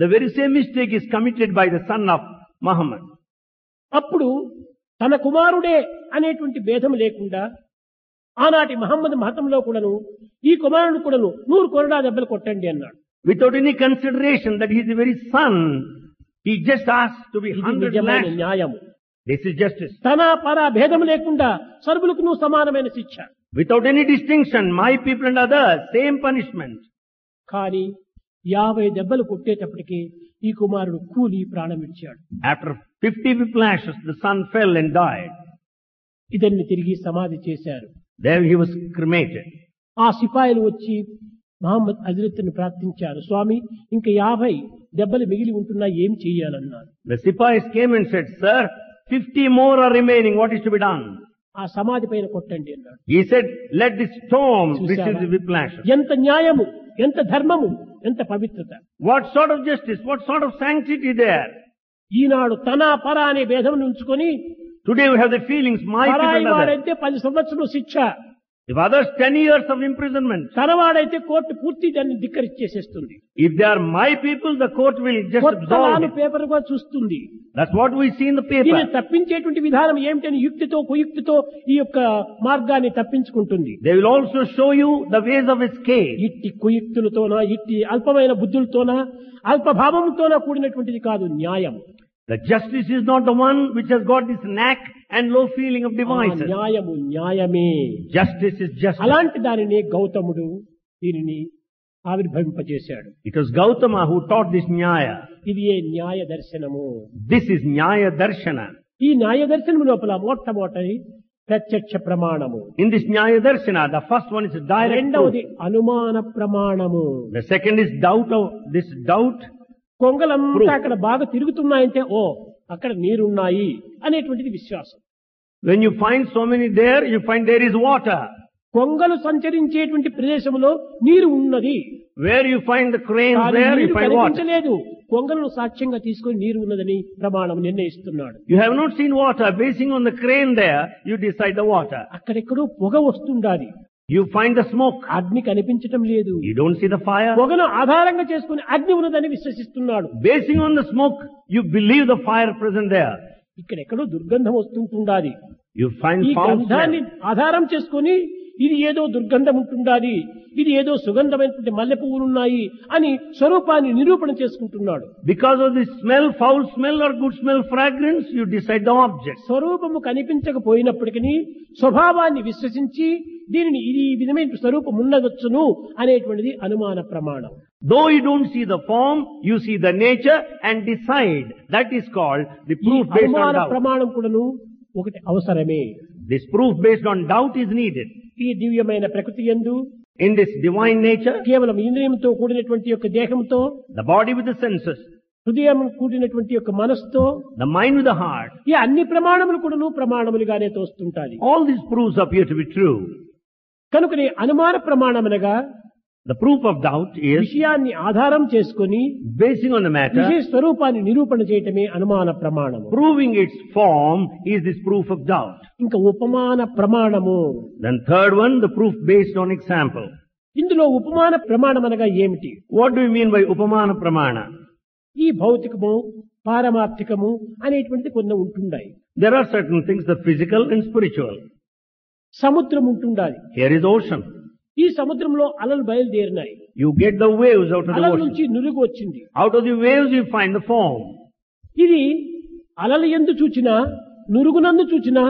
The very same mistake is committed by the son of Muhammad. అప్పుడు తన కుమారుడే అనేటువంటి భేదం లేకుండా ఆనాటి మహమ్మద్ మహతంలో కూడాను ఈ కుమారుడు కూడాను 100 కొరడా దెబ్బలు కొట్టండి అన్నాడు. Without any consideration that he is the very son, he just asked to be ఇది 100 నిజమైన lashed. న్యాయము. This is justice. తన పర భేదం లేకుండా సర్వులకు సమానమైన శిక్ష. Without any distinction, my people and others, same punishment. కానీ 50 దెబ్బలు కొట్టేటప్పటికి ఈ కుమారుడు కూలి ప్రాణం విడిచాడు. After 50 whiplashes, the son fell and died. ఇతన్ని తిరిగి సమాధి చేశారు. There he was cremated. ఆ సిపాయిలు వచ్చి మహమ్మద్ హజరత్ను ప్రార్థించారు, స్వామి ఇంకా 50 దెబ్బలు మిగిలి ఉంటున్నా ఏం చెయ్యాలన్నారు. The Sipais came and said, Sir, 50 more are remaining. What is to be done? ఆ సమాధి పైన కొట్టండి అన్నాడు. He said, let this stone receive చూశావా? the whiplashes. ఎంత న్యాయము, ఎంత ధర్మము, ఎంత పవిత్రత. What sort of justice? What sort of sanctity there? ఈనాడు తన పర అనే భేదం ఉంచుకొని Today we have the feelings, my people పరాయి and others. వాడైతే 10 సంవత్సరాలు శిక్ష, If others, 10 years of imprisonment. తనవాడైతే court పూర్తి దాన్ని ధిక్కరించేసేస్తుంది. If they are my people, the court will just absolve కొత్తలాను it. Paper గా చూస్తుంది. That's what we see in the paper. దీన్ని తప్పించేటువంటి విధానం ఏమిటని యుక్తితో కుయుక్తితో ఈ యొక్క మార్గాన్ని తప్పించుకుంటుంది. They will also show you the ways of escape. ఇట్టి కుయుక్తులతోనా, ఇట్టి అల్పమైన బుద్ధులతోనా, అల్పభావంతోనా కూడినటువంటిది కాదు న్యాయం. The justice is not the one which has got this knack and low feeling of ఆ devices. న్యాయము న్యాయమే. Justice is justice. అలాంటి దానిని గౌతముడు దీనిని ఆవిర్భవింపజేశాడు. It was Gautama who taught this Nyaya. ఇది ఏ న్యాయ దర్శనము. This is Nyaya Darshana. ఈ న్యాయ దర్శనం లోపల మొట్టమొదటి ప్రత్యక్ష ప్రమాణము, In this Nyaya Darshana, the first one is direct రెండవది truth. అనుమాన ప్రమాణము. The second is doubt. కొంగలంతా Proof. అక్కడ బాగా తిరుగుతున్నాయంటే ఓ అక్కడ నీరున్నాయి అనేటువంటిది విశ్వాసం. When you find so many there, you find there is water. కొంగలు సంచరించేటువంటి ప్రదేశంలో నీరు ఉన్నది. Where you find the cranes కానీ there, you నీరు find water. కనిపించలేదు. కొంగలను సాక్ష్యంగా తీసుకొని నీరు ఉన్నదని ప్రమాణం నిర్ణయిస్తున్నాడు. You have not seen water. Basing on the crane there, you decide the water. అక్కడెక్కడో పొగ వస్తుండాలి. You find the smoke. అగ్ని కనిపించటం లేదు. You don't see the fire. పొగను ఆధారంగా చేసుకుని అగ్ని ఉన్నదని విశ్వసిస్తున్నాడు. Basing on the smoke, you believe the fire present there. ఇక్కడెక్కడో దుర్గంధం వస్తుంటుండాలి. You find ఈ foul గంధాన్ని smell. ఆధారం చేసుకుని ఇది ఏదో దుర్గంధం ఉంటుండాలి, ఇది ఏదో సుగంధమైనటువంటి మల్లె పువ్వులున్నాయి అని స్వరూపాన్ని నిరూపణ చేసుకుంటున్నాడు. Because of the smell, foul smell or good smell, fragrance, you decide the object. స్వరూపము కనిపించకపోయినప్పటికీ స్వభావాన్ని విశ్వసించి దీనిని ఇది ఈ విధమైన స్వరూపం ఉండవచ్చును అనేటువంటిది అనుమాన ప్రమాణం. Though you don't see the form, you see the nature and decide. That is called the ఈ proof based on అనుమాన doubt. ప్రమాణం కూడాను ఒకటి అవసరమే. This proof based on doubt is needed. ఈ దివ్యమైన ప్రకృతి యందు In this divine nature, కేవలం ఇంద్రియంతో కూడినటువంటి యొక్క దేహంతో, the body with the senses, హృదయం కూడినటువంటి యొక్క మనస్సుతో, the mind with the heart, ఈ అన్ని ప్రమాణములు కూడాను ప్రమాణములుగానే తోస్తుంటాయి. all these proofs appear to be true. కనుకనే అనుమాన ప్రమాణమనగా The proof of doubt is విషయాన్ని ఆధారం చేసుకొని basing on the matter, విషయ స్వరూపాన్ని నిరూపణ చేయటమే అనుమాన ప్రమాణము. proving its form is this proof of doubt. ఇంకా ఉపమాన ప్రమాణము. Then third one, the proof based on example. ఇందులో ఉపమాన ప్రమాణం అనగా ఏమిటి? What do you mean by upamana pramana? ఈ భౌతికము పారమార్థికము అనేటువంటిది కొన్ని ఉంటున్నాయి. There are certain things, the physical and spiritual. సముద్రం ఉంటుండాలి. Here is ocean. ఈ సముద్రంలో అలలు బయలుదేరినాయి. You get the waves out of the అలల ocean. నుంచి నురుగు వచ్చింది. Out of the waves you find the foam. ఇది అలలు ఎందు చూచినా నురుగునందు చూచినా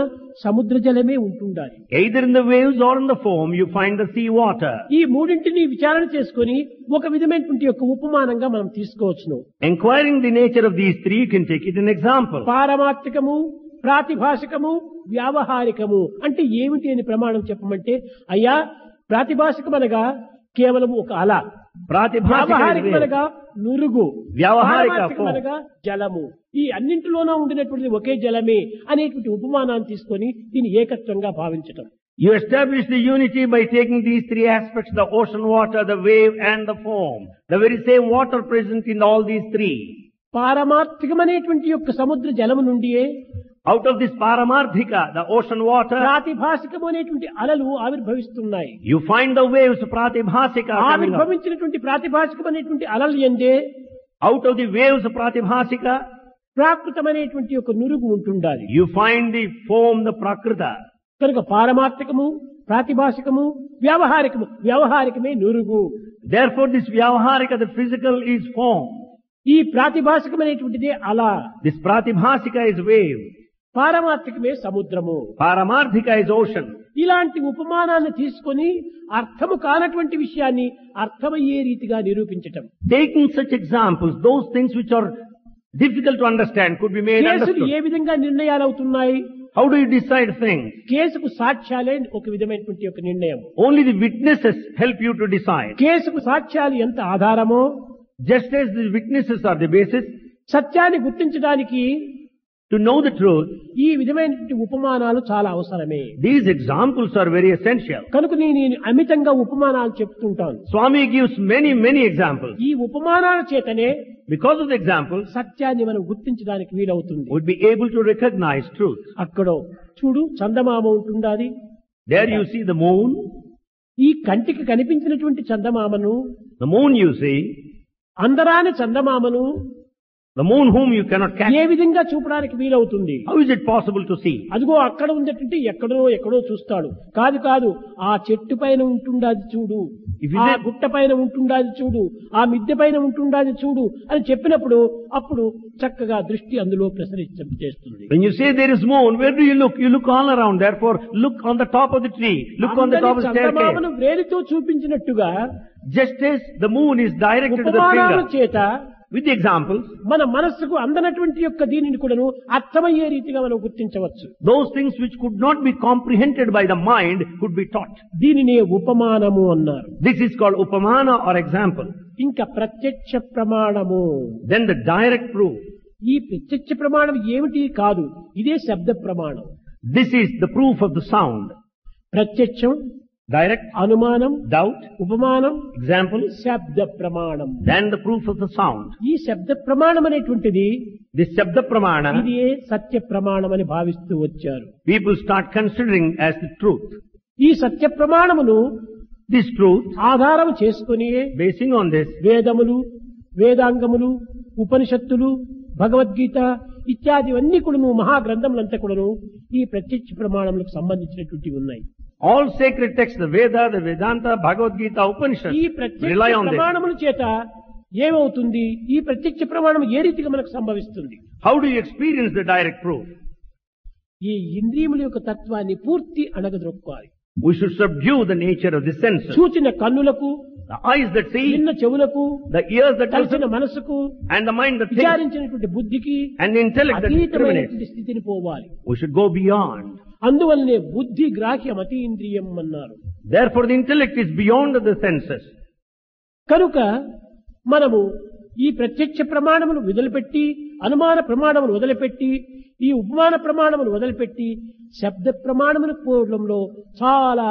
సముద్ర జలమే ఉంటుండాలి. Either in the waves or in the foam you find the sea water. ఈ మూడింటిని విచారణ చేసుకొని ఒక విధమైనటువంటి యొక్క ఉపమానంగా మనం తీసుకోవచ్చును. Inquiring the nature of these three, you can take it an example. పారమార్థికము, ప్రాతిభాషికము, వ్యావహారికము అంటే ఏమిటి అని ప్రమాణం చెప్పమంటే, అయ్యా ప్రాతిభాషికం అనగా కేవలం ఒక అల, వ్యావహారికం అనగా నురుగు, వ్యావహారిక పారమార్థికం అనగా జలము. ఈ అన్నింటిలోనూ ఉండినటువంటి ఒకే జలమే అనేటువంటి ఉపమానాన్ని తీసుకొని దీన్ని ఏకత్వంగా భావించటం. You establish the unity by taking these three aspects, the ocean water, the wave and the foam. The very same water present in all these three. పారమార్థికమనేటువంటి యొక్క సముద్ర జలము నుండియే Out of this paramarthika, the ocean water, ప్రాతిభాసికము అనేటువంటి అలలు ఆవిర్భవిస్తున్నాయి. you find the waves pratibhasika coming up. ఆవిర్భవించినటువంటి ప్రాతిభాసికం అనేటువంటి అలలు ఎందే Out of the waves pratibhasika, ప్రాకృతమైనటువంటి ఒక నురుగు ఉంటుండాలి. you find the foam, the prakrita. కనుక పారమార్థికము, ప్రాతిభాసికము, వ్యవహారికమే నురుగు. Therefore this vyavaharika, the physical, is foam. ఈ ప్రాతిభాసికమైనటువంటిదే అల. This pratibhasika is wave. పారమార్థికమే సముద్రము. Paramarthika is ocean. ఇలాంటి ఉపమానాన్ని తీసుకొని అర్థము కానటువంటి విషయాన్ని అర్థమయ్యే రీతిగా నిరూపించటం. Taking such examples, those things which are difficult to understand could be made కేసులు understood. ఏ విధంగా నిర్ణయాలు అవుతున్నాయి? How do you decide things? కేసుకు సాక్ష్యాలే ఒక విధమైనటువంటి ఒక నిర్ణయం. Only the witnesses help you to decide. కేసుకు సాక్ష్యాలు ఎంత ఆధారమో, Just as the witnesses are the basis, సత్యాన్ని గుర్తించడానికి to know the truth, ఈ విధమైనటువంటి ఉపమానాలు చాలా అవసరమే. these examples are very essential. కనుక నేను అమితంగా ఉపమానాలు చెప్తుంటాను. Swami gives many examples. ఈ ఉపమానాల చేతనే Because of the examples, సత్యాన్ని మనం గుర్తించడానికి వీలవుతుంది. would be able to recognize truth. అక్కడ చూడు చందమామ ఉంటుండాది. There you see the moon. ఈ కంటికి కనిపించినటువంటి చందమామను, The moon you see, అందరాని చందమామను the moon whom you cannot catch. ఏ విధంగా చూపడానికి వీలవుతుంది? How is it possible to see? అదిగో అక్కడ ఉందటంటే ఎక్కడో చూస్తాడు. కాదు ఆ చెట్టు పైన ఉంటుండాది చూడు, If you ఆ say- గుట్ట పైన ఉంటుండాది చూడు, ఆ మిద్దె పైన ఉంటుండాది చూడు అని చెప్పినప్పుడు అప్పుడు చక్కగా దృష్టి అందులో ప్రసరించేస్తుంది. When you say there is moon, where do you look? You look all around. Therefore, look on the top of the tree. Look on the top of the చందమామను staircase. వేలితో చూపించినట్టుగా Just as the moon is directed to the ఉపమానాల finger. చేత With the examples, మన మనస్సుకు అందనటువంటి యొక్క దీనిని కూడాను అర్థమయ్యే రీతిగా మనం గుర్తించవచ్చు. those things which could not be comprehended by the mind could be taught. దీనినే ఉపమానము అన్నారు. This is called upamana or example. ఇంకా ప్రత్యక్ష ప్రమాణము. Then the direct proof. ఈ ప్రత్యక్ష ప్రమాణం ఏమిటి కాదు, ఇదే శబ్ద ప్రమాణం. This is the proof of the sound. ప్రత్యక్షం, Direct, అనుమానం, doubt, ఉపమానం, example, శబ్ద ప్రమాణం. then the proof of the sound. ఈ శబ్ద ప్రమాణం అనేటువంటిది This Shabda Pramana, ఇది సత్య ప్రమాణం అని భావిస్తూ వచ్చారు. people start considering as the truth. ఈ సత్య ప్రమాణమును This truth, ఆధారం చేసుకుని basing on this, వేదములు, వేదాంగములు, ఉపనిషత్తులు, భగవద్గీత ఇత్యాదివన్నీ కూడాను మహాగ్రంథములంతా కూడాను ఈ ప్రత్యక్ష ప్రమాణములకు సంబంధించినటువంటివి ఉన్నాయి. all sacred texts, the Veda, the Vedanta, Bhagavad Gita, ఈ Upanishads, ప్రత్యక్ష rely on this. ప్రమాణముల చేత ఏమవుతుంది? ఈ ప్రత్యక్ష ప్రమాణం ఏ రీతిగా మనకు సంభవిస్తుంది? How do you experience the direct proof? ఈ ఇంద్రియముల యొక్క తత్వాన్ని పూర్తి అణగద్రొక్కాలి. We should subdue the nature of the senses. చూచిన కన్నులకు, The eyes that see, విన్న చెవులకు, the ears that కలిసిన listen, మనసుకు, and the mind that thinks, విచారించినటువంటి బుద్ధికి and the intellect that discriminates. అతీతమైనటువంటి స్థితిని పోవాలి. We should go beyond. అందువల్లనే బుద్ధి గ్రాహ్యం అతీంద్రియం అన్నారు. Therefore the intellect is beyond the senses. కనుక మనము ఈ ప్రత్యక్ష ప్రమాణమును వదిలిపెట్టి, అనుమాన ప్రమాణమును వదిలిపెట్టి, ఈ ఉపమాన ప్రమాణమును వదిలిపెట్టి శబ్ద ప్రమాణమును పోవడంలో చాలా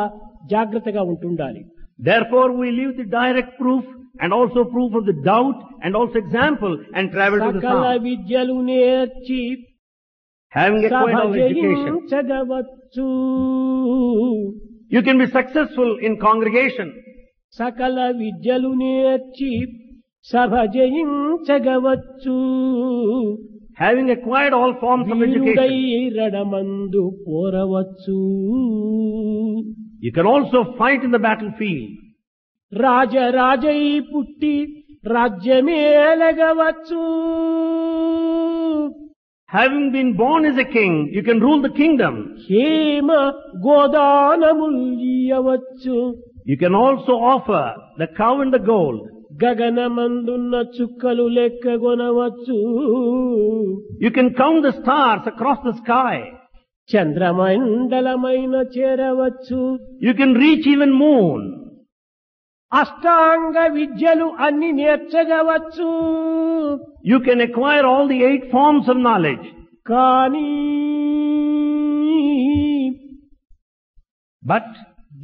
జాగ్రత్తగా ఉంటుండాలి. Therefore we leave the direct proof and also proof of the doubt and also example and travel to the సకల sound. విద్యలు నేర్చి Having acquired all education, సభజయించగవచ్చు. you can be successful in congregation. సకల విద్యలు నేర్చి సభజయించగవచ్చు. Having acquired all forms of వీరుడై education, రణమందు పోరవచ్చు. you can also fight in the battlefield. రాజరాజై పుట్టి రాజ్యమేలగవచ్చు. Having been born as a king, you can rule the kingdom. Hema గోదానముల్యవచ్చు. You can also offer the cow and the gold. గగనమందున్న చుక్కలు లెక్కగొనవచ్చు. You can count the stars across the sky. చంద్రమండలమైన చేరవచ్చు. You can reach even moon. అష్టాంగ విద్యలు అన్ని నేర్చగవచ్చు. You can acquire all the 8 forms of knowledge. కానీ But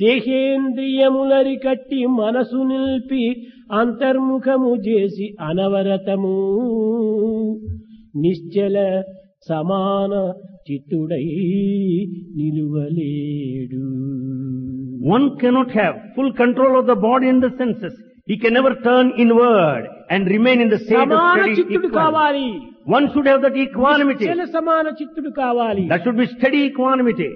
దేహేంద్రియములరి కట్టి మనసు నిల్పి అంతర్ముఖము చేసి అనవరతము నిశ్చల సమాన చిత్తుడై నిలువలేడు. One cannot have full control of the body and the senses. He can never turn inward and remain in the state of సమాన steady చిత్తుడు equanimity. కావాలి. One should have that equanimity. నిశ్చల సమాన చిత్తుడు కావాలి. That should be steady equanimity.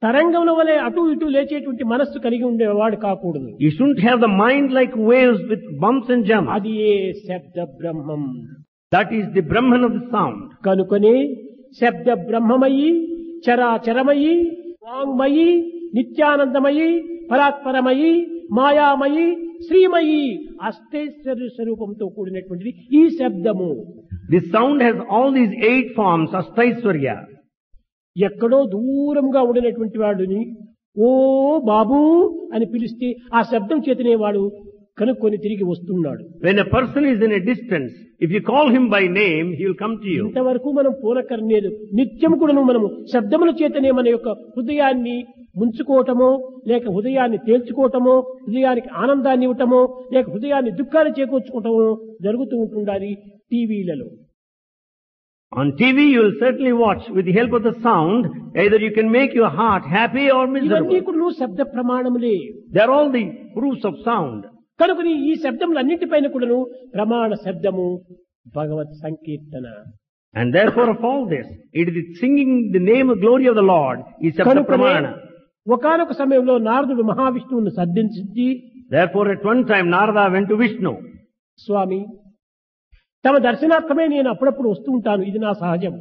తరంగముల వలె అటు ఇటు లేచేటువంటి మనస్సు కలిగి ఉండేవాడు కాకూడదు. You shouldn't have the mind like waves with bumps and jumps. అది ఏ శబ్ద బ్రహ్మం. That is the Brahman of the sound. కనుకనే శబ్ద బ్రహ్మమయి, చరాచరమయి, వాంగ్మయి, నిత్యానందమయి, పరాత్పరమయి, మాయామయి, శ్రీమయి, అష్టైశ్వర్య స్వరూపంతో కూడినటువంటిది ఈ శబ్దము. This sound has all these 8 forms, Ashtaishwarya. ఎక్కడో దూరంగా ఉండినటువంటి వాడిని ఓ బాబూ అని పిలిస్తే ఆ శబ్దం చేతనే వాడు కనుక్కొని తిరిగి వస్తున్నాడు. When a person is in a distance, if you call him by name, he will come to you. ఇంతవరకు మనం పూనకర్లేదు. నిత్యం కూడా మనము శబ్దముల చేతనే మన యొక్క హృదయాన్ని ముంచుకోవటమో, లేక హృదయాన్ని తేల్చుకోవటమో, హృదయానికి ఆనందాన్ని ఇవ్వటమో, లేక హృదయాన్ని దుఃఖాన్ని చేకూర్చుకోవటమో జరుగుతూ ఉంటుండాలి టీవీలలో. On TV, you will certainly watch with the help of the sound, either you can make your heart happy or ఇవన్నీ miserable. కూడా శబ్ద ప్రమాణములే. They are all the proofs of sound. కనుక ఈ శబ్దములన్నింటిపైన కూడాను ప్రమాణ శబ్దము భగవత్ సంకీర్తన. And therefore of all this, it is the singing the name of glory of the Lord is Sabda Pramana. ఒకానొక సమయంలో నారదుడు మహావిష్ణువును సందర్శించి, Therefore at one time Narada went to Vishnu. స్వామి, తమ దర్శనార్థమే నేను అప్పుడప్పుడు వస్తూ ఉంటాను, ఇది నా సహజం.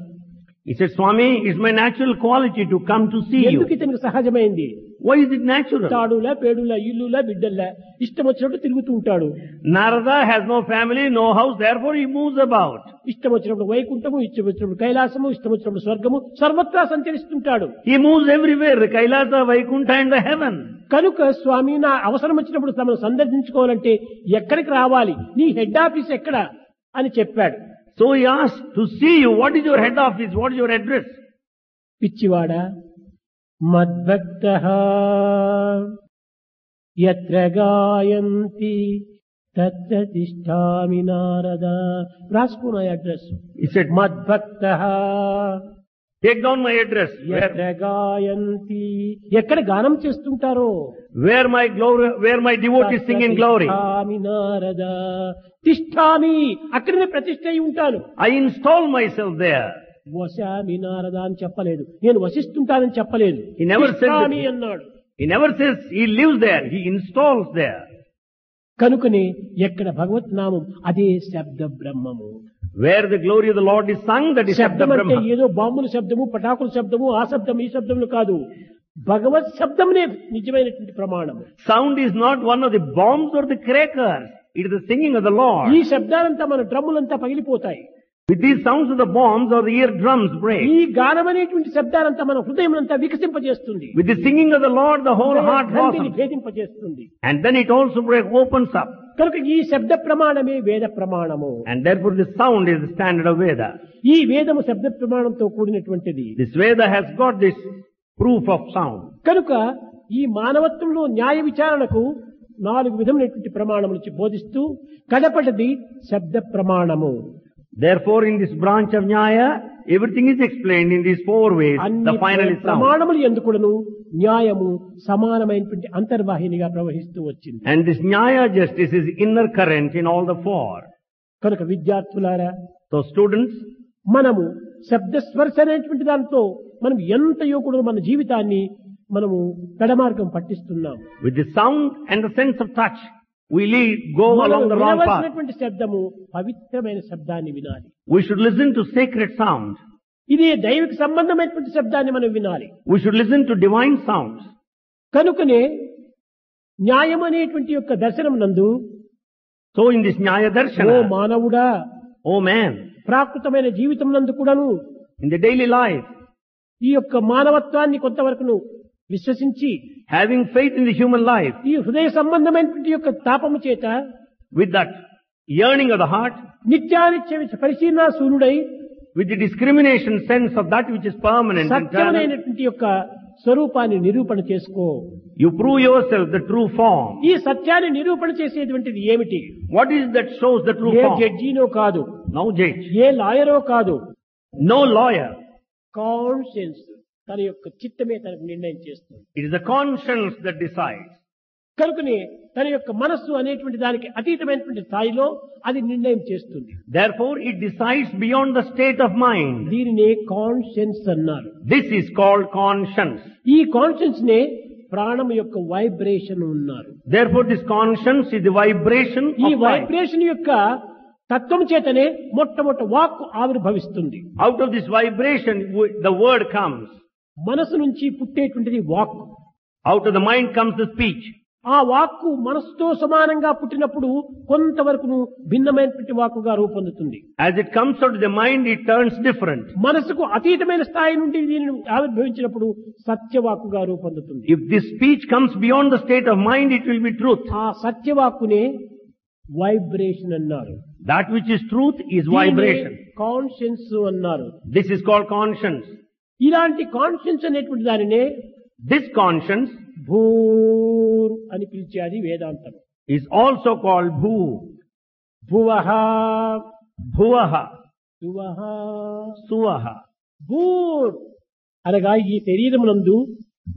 He said, Swami, it's my natural quality to come to see ఎందుకు you. ఇతనికి సహజమైంది? Why is it natural? తాడులా పేడులా ఇల్లులా బిడ్డల్లా ఇష్టం వచ్చినప్పుడు తిరుగుతూ ఉంటాడు. Narada has no family, no house, therefore he moves about. ఇష్టం వచ్చినప్పుడు వైకుంఠము, ఇష్టం వచ్చినప్పుడు కైలాసము, ఇష్టం వచ్చినప్పుడు స్వర్గము, సర్వత్రా సంచరిస్తుంటాడు. He moves everywhere, the Kailasa, Vaikuntha and the heaven. కనుక స్వామి, నా అవసరం వచ్చినప్పుడు తమను సందర్శించుకోవాలంటే ఎక్కడికి రావాలి, నీ హెడ్ ఆఫీస్ ఎక్కడ అని చెప్పాడు. So he asked to see you, what is your head office, what is your address? పిచ్చివాడా, మద్భక్తః యత్ర గాయంతి తత్ర తిష్ఠామి నారద. రాసుకున్న address. He said, మద్భక్తః take down my address, యత్ర గాయంతి, ఎక్కడ గానం చేస్తుంటారో, where my devotees sing in glory. తిష్ఠామి Narada. తిష్ఠామి, అక్కడనే ప్రతిష్ఠ అయి ఉంటాను. I install myself there. వశామి Narada అని చెప్పలేదు, నేను వసిస్తుంటానని చెప్పలేదు. He never said that. తిష్ఠామి అన్నాడు. He never says he lives there, he installs there. కనుకనే ఎక్కడ భగవత్ నామం అదే శబ్ద బ్రహ్మము. Where the glory of the Lord is sung, that is Shabda శబ్దం అంటే Brahma. ఏదో బాంబుల శబ్దము, పటాకుల శబ్దము, ఆ శబ్దం ఈ శబ్దములు కాదు. భగవత్ శబ్దమునే నిజమైనటువంటి ప్రమాణము. Sound is not one of the bombs or the crackers. It is the singing of the Lord. ఈ శబ్దాలంతా మన డ్రమ్ములంతా పగిలిపోతాయి. With these sounds of the bombs or the eardrums break. ఈ గానం అనేటువంటి శబ్దాలంతా మన హృదయములంతా వికసింపజేస్తుంది. With the singing of the Lord, the whole heart గ్రంథిని blossoms. భేదింపజేస్తుంది. And then it also opens up. కనుక ఈ శబ్ద ప్రమాణమే వేద ప్రమాణము. And therefore the sound is the standard of Veda. ఈ వేదము శబ్ద ప్రమాణంతో కూడినటువంటిది. This Veda has got this proof of sound. కనుక ఈ మానవత్వంలో న్యాయ విచారణకు 4 విధములైనటువంటి ప్రమాణములు బోధిస్తూ కడపటిది శబ్ద ప్రమాణము. Therefore in this branch of Nyaya, everything is explained in these 4 ways. The final is sound. ప్రమాణములు ఎందుకును న్యాయము సమానమైనటువంటి అంతర్వాహినిగా ప్రవహిస్తూ వచ్చింది. And this Nyaya justice is inner current in all the 4. కనుక విద్యార్థులారా, So students, మనము శబ్ద స్పర్శ అనేటువంటి దాంతో మనం ఎంతయో కూడా మన జీవితాన్ని మనము పెడమార్గం పట్టిస్తున్నాం. with the sound and the sense of touch, we go along the wrong path. వినవలసినటువంటి శబ్దము పవిత్రమైన శబ్దాన్ని వినాలి. We should listen to sacred sound. ఇది దైవిక సంబంధమైనటువంటి శబ్దాన్ని మనం వినాలి. We should listen to divine sounds. కనుకనే న్యాయం అనేటువంటి యొక్క దర్శనం నందు, So in this Nyaya oh Darshana, మానవుడా, oh man, ప్రాకృతమైన జీవితం నందు కూడాను in the daily life, ఈ యొక్క మానవత్వాన్ని కొంతవరకును విశ్వసించి, having faith in the human life, ఈ హృదయ సంబంధమైనటువంటి యొక్క తాపము చేత with that yearning of the heart, నిత్యానిత్య పరిశీలనా శూన్యుడై, with the discrimination sense of that which is permanent and eternal, సత్యమైనటువంటి యొక్క స్వరూపాన్ని నిరూపణ చేసుకో. you prove yourself the true form. ఈ సత్యాన్ని నిరూపణ చేసేటువంటిది ఏమిటి? What is that shows the true A form? జడ్జినో కాదు, No judge, ఏ లాయరో కాదు, no lawyer, కాన్షియన్స్ తన యొక్క చిత్తమే తనకు నిర్ణయం చేస్తుంది. It is the conscience that decides. కనుకనే తన యొక్క మనస్సు అనేటువంటి దానికి అతీతమైనటువంటి స్థాయిలో అది నిర్ణయం చేస్తుంది. Therefore, it decides beyond the state of mind. దీనినే కాన్షియన్స్ అన్నారు. This is called conscience. ఈ కాన్షియన్స్ నే ప్రాణం యొక్క వైబ్రేషన్ ఉన్నారు. Therefore, this conscience is the vibration ఈ of life. వైబ్రేషన్ యొక్క తత్వం చేతనే మొట్టమొదట వాక్కు ఆవిర్భవిస్తుంది. Out of this vibration, the word comes. మనసు నుంచి పుట్టేటువంటిది వాక్కు. Out of the mind comes the speech. ఆ వాక్కు మనసుతో సమానంగా పుట్టినప్పుడు కొంతవరకు భిన్నమైనటువంటి వాక్కుగా రూపొందుతుంది. As it comes out of the mind, it turns different. మనసుకు అతీతమైన స్థాయి నుండి దీనిని ఆవిర్భవించినప్పుడు సత్యవాక్కుగా రూపొందుతుంది. If this speech comes beyond the state of mind, it will be truth. ఆ సత్యవాక్కునే వైబ్రేషన్ అన్నారు. That which is truth is vibration. Conscience అన్నారు. This is called conscience. ఇలాంటి conscience అనేటువంటి దానినే This conscience భూర్ అని పిలిచేది వేదాంతం. is also called bhu. భువః Bhuvaha. సువః Suvaha. భూర్ అనగా ఈ శరీరమునందు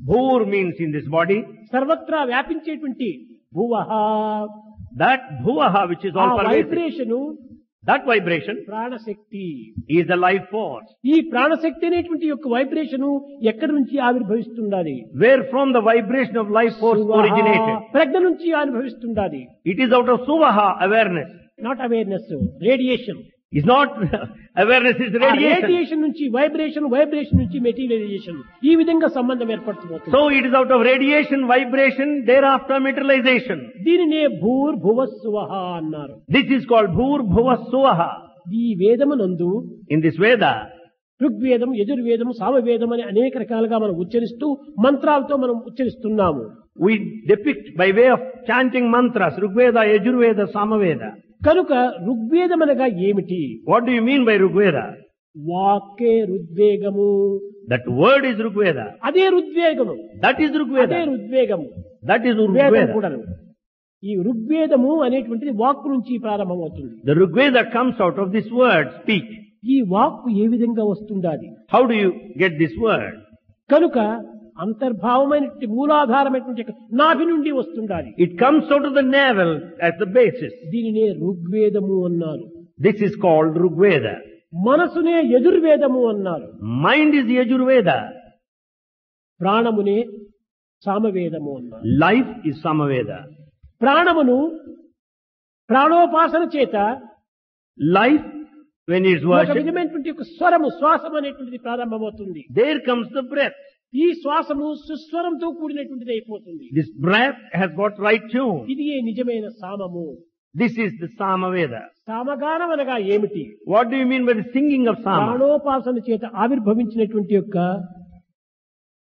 Bhur means in this body. సర్వత్రా వ్యాపించేటువంటి భువః That bhuvaha which is ఆ all pervasive. Vibration That vibration ప్రాణశక్తి. is the life force. ఈ ప్రాణశక్తి అనేటువంటి యొక్క వైబ్రేషన్ ఎక్కడి నుంచి ఆవిర్భవిస్తుండాలి? Where from the vibration of life force originated. ప్రజ్ఞ నుంచి ఆవిర్భవిస్తుండాలి. It is out of suvaha, awareness. Not awareness, radiation. It's not awareness, it's radiation. Radiation నుంచి vibration, vibration నుంచి మెటీరియలైజేషన్, ఈ విధంగా సంబంధం ఏర్పడుతుంది. So it is out of radiation, vibration, thereafter materialization. దీనినే భూర్ భువస్సువః అన్నారు. This is called bhur bhuva suvaha. ఈ వేదమునందు In this Veda, ఋగ్వేదం, యజుర్వేదం, సామవేదం అని అనేక రకాలుగా మనం ఉచ్చరిస్తూ మంత్రాలతో మనం ఉచ్చరిస్తున్నాము. we depict by way of chanting mantras, Rigveda, Yajurveda, Samaveda. కనుక ఋగ్వేదం అనగా ఏమిటి? What do you mean by Rigveda? వాక్కే రుద్వేగము. That word is Rigveda. అదే రుద్వేగము. That is అదే Rigveda. రుద్వేగము. That is వేదం Rigveda. కూడాను. ఈ ఋగ్వేదము అనేటువంటిది వాక్కు నుంచి ప్రారంభమవుతుంది. The Rigveda comes out of this word, speak. ఈ వాక్కు ఏ విధంగా వస్తుండాలి? How do you get this word? కనుక అంతర్భావమైనటువంటి మూలాధారమైనటువంటి నాభి నుండి వస్తుండాలి. It comes out of the navel as the basis. దీనినే ఋగ్వేదము అన్నారు. This is called Rigveda. మనసునే యజుర్వేదము అన్నారు. Mind is Yajurveda. ప్రాణమునే సామవేదము అన్నారు. Life is Samaveda. ప్రాణమును ప్రాణోపాసన చేత Life, when it's ఒక worshipped, విధమైనటువంటి ఒక స్వరము, శ్వాసం అనేటువంటిది ప్రారంభమవుతుంది. there comes the breath. ఈ శ్వాసము సుస్వరంతో కూడినటువంటిది అయిపోతుంది. This breath has got right tune. ఇది ఏ నిజమైన సామము. This is the Samaveda. సామగానం అనగా ఏమిటి? What do you mean by the singing of Sama? ప్రాణోపాసన చేత ఆవిర్భవించినటువంటి యొక్క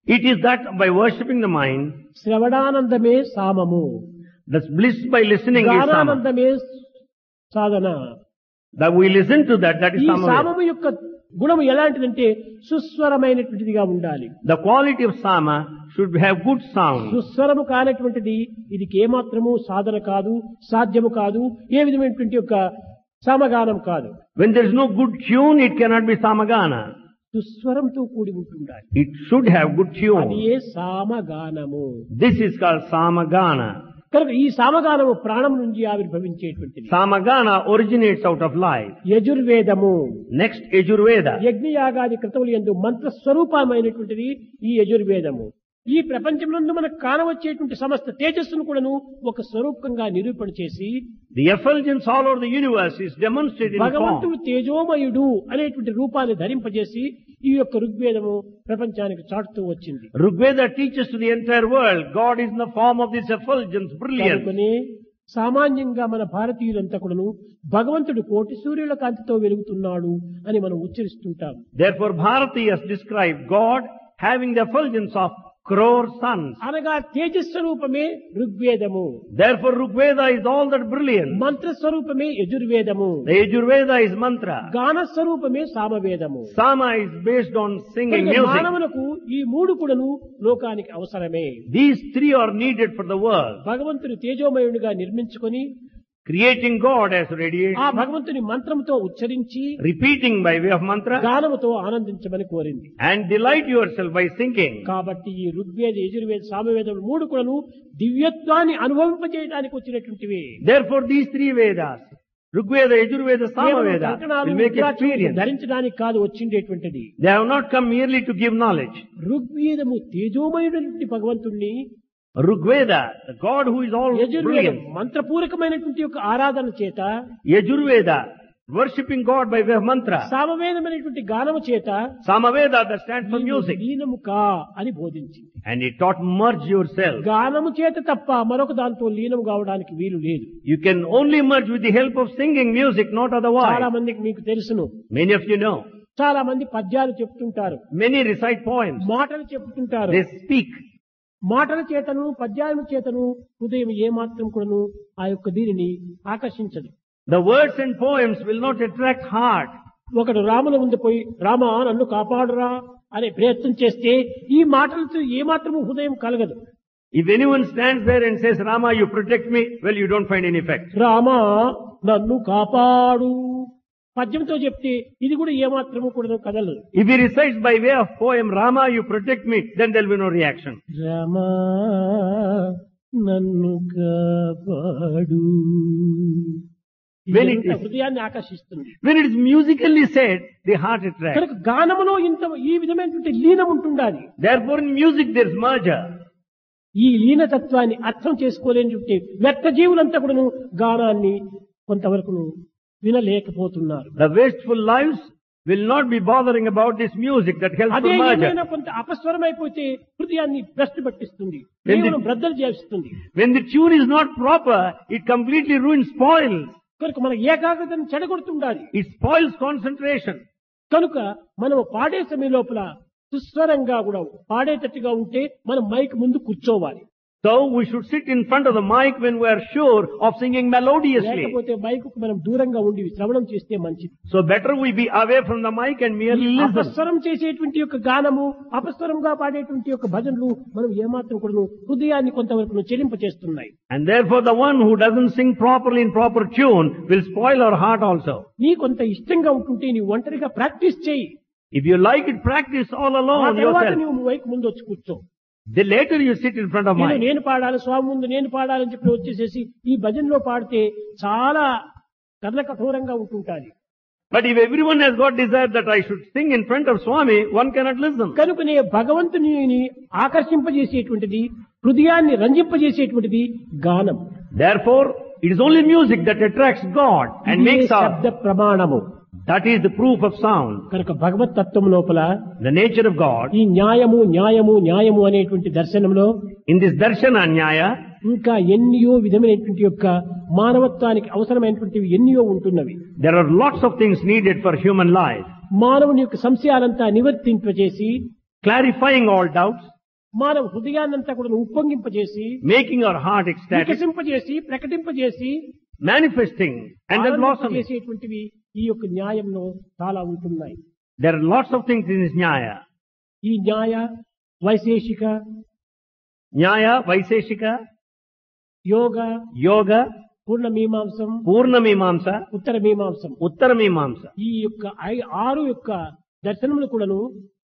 It is that by worshipping the mind, శ్రవణానందమే సామము, the bliss by listening is Sama. గానానందమే Sadhana. That we listen to that, that is ఈ Samaveda. సామము యొక్క గుణము ఎలాంటిదంటే సుస్వరమైనటువంటిదిగా ఉండాలి. The quality of Sama should have good sound. సుస్వరము కానటువంటిది ఇది ఏమాత్రము సాధన కాదు, సాధ్యము కాదు, ఏ విధమైనటువంటి యొక్క సమగానం కాదు. When there is no good tune, it cannot be Samagana. సుస్వరంతో కూడి ఉంటుండాలి. It should have good అది tune. A సామగానము. This is called Samagana. కనుక ఈ సామగానము ప్రాణం నుంచి ఆవిర్భవించేటువంటిది. Samagana originates out of life. యజుర్వేదము Next, Yajurveda. యజ్ఞయాగాది క్రతువులు యందు మంత్ర స్వరూపమైనటువంటిది ఈ యజుర్వేదము. ఈ ప్రపంచంలో మనకు కానవచ్చేటువంటి సమస్త తేజస్సును కూడాను ఒక స్వరూపంగా నిరూపణ చేసి The effulgence all over the universe is demonstrated in భగవంతుడు form. తేజోమయుడు అనేటువంటి రూపాన్ని ధరింపజేసి ఈ యొక్క ఋగ్వేదము ప్రపంచానికి చాటుతూ వచ్చింది. Rigveda teaches to the entire world, God is in the form of this effulgence, brilliance. కనుకనే సామాన్యంగా మన భారతీయులంతా కూడాను భగవంతుడు కోటి సూర్యుల కాంతితో వెలుగుతున్నాడు అని మనం ఉచ్చరిస్తుంటాం. Therefore, Bharatiyas describe God having the effulgence of crore suns. అనగా తేజస్వరూపమే ఋగ్వేదము, Therefore, Rigveda is all that brilliant. మంత్ర స్వరూపమే యజుర్వేదము, The Yajurveda is mantra. గాన స్వరూపమే సామవేదము. Sama is based on singing కనుక music. మానవులకు ఈ మూడు కూడాను లోకానికి అవసరమే. These three are needed for the world. భగవంతుడు తేజోమయునిగా నిర్మించుకొని creating God as ఆ radiation, భగవంతుని మంత్రంతో ఉచ్చరించి repeating by way of mantra, గానముతో ఆనందించమని కోరింది. and delight yourself by singing. కాబట్టి ఈ ఋగ్వేద, యజుర్వేద, సామవేదములు మూడు కూడాను దివ్యత్వాన్ని అనుభవింపజేయడానికి వచ్చినటువంటివి. Therefore these three Vedas, Rigveda, Yajurveda, కేవలం Samaveda, కంకణాలు, will make రుద్రాక్షలు experience. ధరించడానికి కాదు వచ్చిండేటువంటిది. They have not come merely to give knowledge. ఋగ్వేదము తేజోమయుడైనటువంటి భగవంతుణ్ణి, Rigveda, the God who is all యజుర్వేదం brilliant. మంత్రపూర్వకమైనటువంటి యొక్క ఆరాధన చేత, Yajurveda, worshipping God by way of mantra. సామవేదమైనటువంటి గానము చేత Samaveda, that stands for music. లీనము కా అని బోధించింది. And it taught merge yourself. గానము చేత తప్ప మరొక దాంతో లీనము కావడానికి వీలు లేదు. You can only merge with the help of singing music, not చాలా otherwise. మందికి మీకు తెలుసును, Many of you know. చాలా మంది పద్యాలు చెప్తుంటారు, Many recite poems. మాటలు చెప్తుంటారు. They speak. మాటల చేతను పద్యాల చేతను హృదయం ఏమాత్రం కూడాను ఆ యొక్క దీనిని ఆకర్షించదు. The words and poems will not attract heart. ఒకడు రాముల ముందు పోయి రామా నన్ను కాపాడురా అనే ప్రయత్నం చేస్తే ఈ మాటలతో ఏమాత్రము హృదయం కలగదు. If anyone stands there and says, Rama, you protect me, well, you don't find any effect. Rama నన్ను కాపాడు పద్యంతో చెప్తే ఇది కూడా ఏమాత్రము కూడా కదలదు. If he recites by way of poem, Rama, you protect me, then there will be no reaction. Rama నన్ను కాపాడు When it is- హృదయాన్ని ఆకర్షిస్తుంది. When it is musically said, the heart attracts. కనుక గానములో ఇంత ఈ విధమైనటువంటి లీనం ఉంటుండాలి. Therefore in music there is merger. ఈ లీనతత్వాన్ని అర్థం చేసుకోలేని వ్యర్థ జీవులంతా కూడాను గానాన్ని కొంతవరకు వినలేకపోతున్నారు. The wasteful lives will not be bothering about this music that helps అదే for merger. ఏమైనా కొంత అపస్వరం అయిపోతే హృదయాన్ని భ్రష్టు పట్టిస్తుంది, When the- కేవలం బ్రద్దలు చేస్తుంది. When the tune is not proper, it completely ruins, spoils. కనుక మన ఏకాగ్రతను చెడగొడుతుండాలి. It spoils concentration. కనుక మనం పాడే సమయం లోపల సుస్వరంగా కూడా పాడేటట్టుగా ఉంటే మనం మైక్ ముందు కూర్చోవాలి. So we should sit in front of the mic when we are sure of singing melodiously. లేకపోతే మైక్ మనం దూరంగా ఉండి శ్రవణం చేస్తే మంచిది. So better we be away from the mic and merely listen. అపస్వరం చేసేటువంటి యొక్క గానము, అపస్వరంగా పాడేటువంటి యొక్క భజనలు మనం ఏమాత్రం కూడా హృదయాన్ని కొంతవరకు చెలింప చేస్తున్నాయి. And therefore the one who doesn't sing properly in proper tune will spoil our heart also. నీ కొంత ఇష్టంగా ఉంటుంటే నీ ఒంటరిగా ప్రాక్టీస్ చేయి. If you like it, practice all ఆ alone తర్వాత yourself. నువ్వు మైక్ ముందు వచ్చి కూర్చో. The later you sit in front of mic. నేను పాడాలి, స్వామి ముందు నేను పాడాలని చెప్పి వచ్చేసేసి ఈ భజనలో పాడితే చాలా కర్ణ కఠోరంగా ఉంటుంటాది. But if everyone has got desire that I should sing in front of Swami, one cannot listen. కనుకనే భగవంతుని ఆకర్షింపజేసేటువంటిది, హృదయాన్ని రంజింపజేసేటువంటిది గానం. Therefore, it is only music that attracts God and ఇదే makes శబ్ద our, ప్రమాణము. that is the proof of sound. కనుక భగవత్ తత్వం లోపల The nature of God, ఈ న్యాయము న్యాయము న్యాయము అనేటువంటి దర్శనంలో in this darshana nyaya, ఇంకా ఎన్నియో విధమైనటువంటి యొక్క మానవత్వానికి అవసరమైనటువంటివి ఎన్నియో ఉంటున్నవి. there are lots of things needed for human life. మానవుని యొక్క సంశయాలంతా నివర్తింపజేసి, Clarifying all doubts, మానవ హృదయాన్నంతా కూడా ఉప్పొంగింపజేసి, making our heart ecstatic, వికసింపజేసి, ప్రకటింపజేసి, manifesting and then blossoming. చేసేటువంటివి ఈ యొక్క న్యాయంలో చాలా ఉంటున్నాయి. There are lots of things in this nyaya. ఈ న్యాయ, వైశేషిక, Nyaya, Vaiseshika, యోగ, Yoga, పూర్ణ మీమాంసం, Purna Mimamsa, ఉత్తర మీమాంసం, Uttara Mimamsa. ఈ యొక్క 6 యొక్క దర్శనములు కూడాను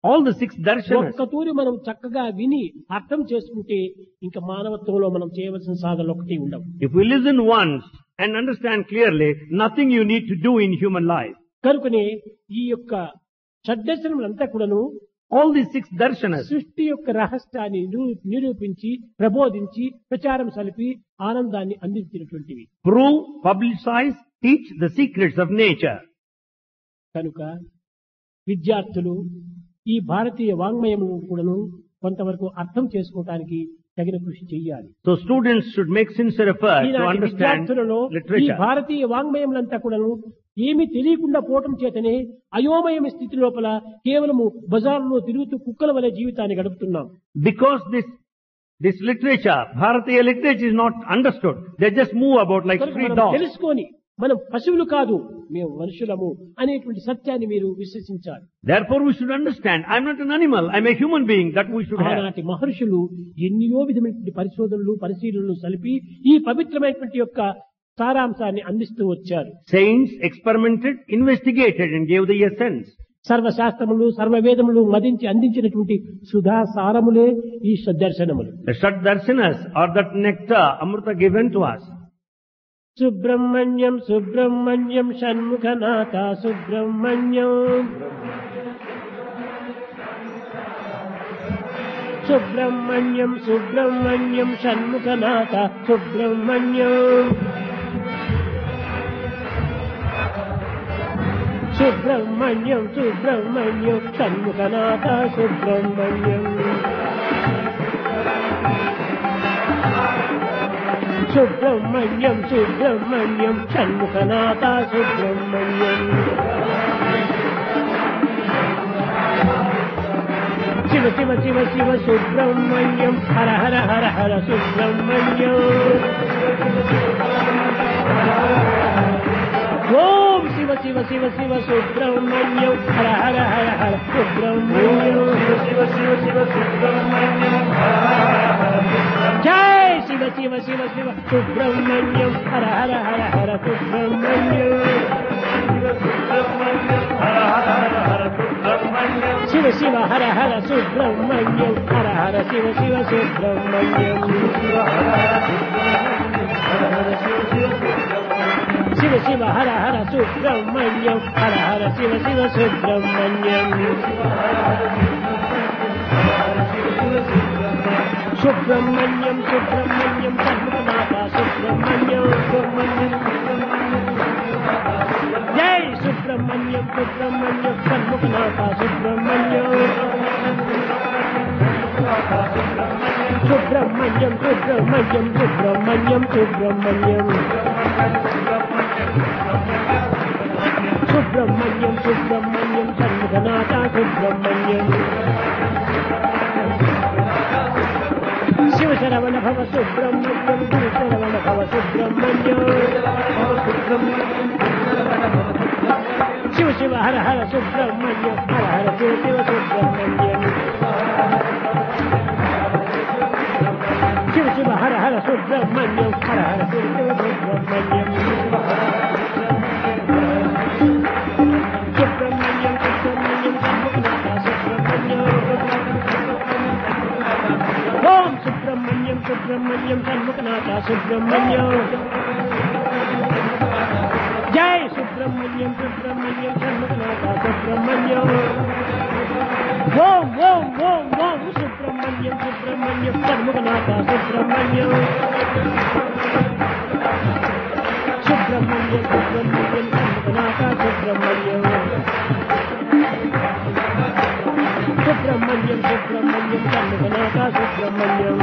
All the 6 darshanas. ఒక్క తూరి మనం చక్కగా విని అర్థం చేసుకుంటే ఇంకా మానవత్వంలో మనం చేయవలసిన సాధనలు ఒకటి ఉండవు. If we listen once and understand clearly, nothing you need to do in human life. కనుకనే ఈ యొక్క షడ్దర్శనములంతా కూడాను All these 6 darshanas సృష్టి యొక్క రహస్యాన్ని నిరూపించి, ప్రబోధించి, ప్రచారం సలిపి ఆనందాన్ని అందించినటువంటివి. prove, publicize, teach the secrets of nature. కనుక విద్యార్థులు ఈ భారతీయ వాంగ్మయమును కూడాను కొంతవరకు అర్థం చేసుకోవటానికి తగిన కృషి చేయాలి. So students should make sincere effort to ఈనాటి understand విద్యార్థులలో ఈ literature. భారతీయ వాంగ్మయములంతా కూడాను ఏమి తెలియకుండా పోవటం చేతనే అయోమయ స్థితి లోపల కేవలము బజార్లో తిరుగుతూ కుక్కల వలె జీవితాన్ని గడుపుతున్నాం. Because this literature, Bharatiya literature is not understood. They just move about like కనుక street మనం dogs. తెలుసుకొని మనం పశువులు కాదు, మేము మనుషులము అనేటువంటి సత్యాన్ని మీరు విశ్వసించాలి. Therefore we should understand, I'm not an animal, I'm a human being, that we should have. ఆనాటి మహర్షులు ఎన్నో విధమైనటువంటి పరిశోధనలు, పరిశీలనలు సలిపి ఈ పవిత్రమైనటువంటి యొక్క సారాంశాన్ని అందిస్తూ వచ్చారు. Saints experimented, investigated and gave the essence. సర్వశాస్త్రములు సర్వవేదములు మదించి అందించినటువంటి సుధా సారములే ఈ షడ్దర్శనములు. The Shaddarshanas are that nectar, Amrita given to us. Subrahmanyam Subrahmanyam Shanmukhanatha Subrahmanyam Subrahmanyam Subrahmanyam Shanmukhanatha Subrahmanyam Subrahmanyam Subrahmanyam Shanmukhanatha Subrahmanyam Subrahmanyam Subrahmanyam Shanmukhanatha Subrahmanyam Shiva Shiva Shiva Shiva Subrahmanyam హర హర హర హర సుబ్రహ్మణ్యం ఓం శివ శివ శివ శివ సుబ్రహ్మణ్యం హర హర హర హర సుబ్రహ్మణ్యం శివ శివ శివ సుబ్రహ్మణ్యం జై శివ శివ శివ శివ సుబ్రహ్మణ్యం హర హర హర హర సుబ్రహ్మణ్యం శివ శివ హర హర సుబ్రహ్మణ్యం హర హర శివ శివ సుబ్రహ్మణ్యం శివ శివ హర హర సుబ్రహ్మణ్యం హర హర శివ శివ సుబ్రహ్మణ్యం సుబ్రహ్మణ్యం సుబ్రహ్మణ్యం షణ్ముఖనాథ సుబ్రహ్మణ్యం జై సుబ్రహ్మణ్యం సుబ్రహ్మణ్యం షణ్ముఖనాథ సుబ్రహ్మణ్యం సుబ్రహ్మణ్యం సుబ్రహ్మణ్యం సుబ్రహ్మణ్యం సుబ్రహ్మణ్యం సుబ్రహ్మణ్యం సుబ్రహ్మణ్యం షణ్ముఖనాథ సుబ్రహ్మణ్యం శివ శరవణ భవ సుబ్రహ్మణ్యం శివ శరవణ భవ సుబ్రహ్మణ్యం శివ శివ హర హర సుబ్రహ్మణ్యం హర హర శివ శివ సుబ్రహ్మణ్యం శివ శివ హర హర సుబ్రహ్మణ్యం హర హర శివ శివ సుబ్రహ్మణ్యం సుబ్రహ్మణ్యం సుబ్రహ్మణ్యం షణ్ముఖనాథ సుబ్రహ్మణ్యం ఓం సుబ్రహ్మణ్యం సుబ్రహ్మణ్యం షణ్ముఖనాథ సుబ్రహ్మణ్యం జై సుబ్రహ్మణ్యం సుబ్రహ్మణ్యం షణ్ముఖనాథ సుబ్రహ్మణ్యం ఓం ఓం ఓం ఓం సుబ్రహ్మణ్యం సుబ్రహ్మణ్యం షణ్ముఖనాథ సుబ్రహ్మణ్యం సుబ్రహ్మణ్యం సుబ్రహ్మణ్యం షణ్ముఖనాథ సుబ్రహ్మణ్యం సుబ్రహ్మణ్యం సుబ్రహ్మణ్యం షణ్ముఖనాథ సుబ్రహ్మణ్యం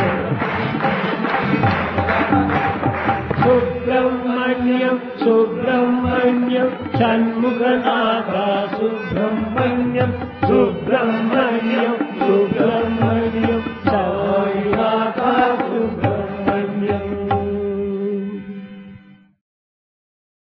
సుబ్రహ్మణ్యం సుబ్రహ్మణ్యం షణ్ముఖనాథ సుబ్రహ్మణ్యం సుబ్రహ్మణ్యం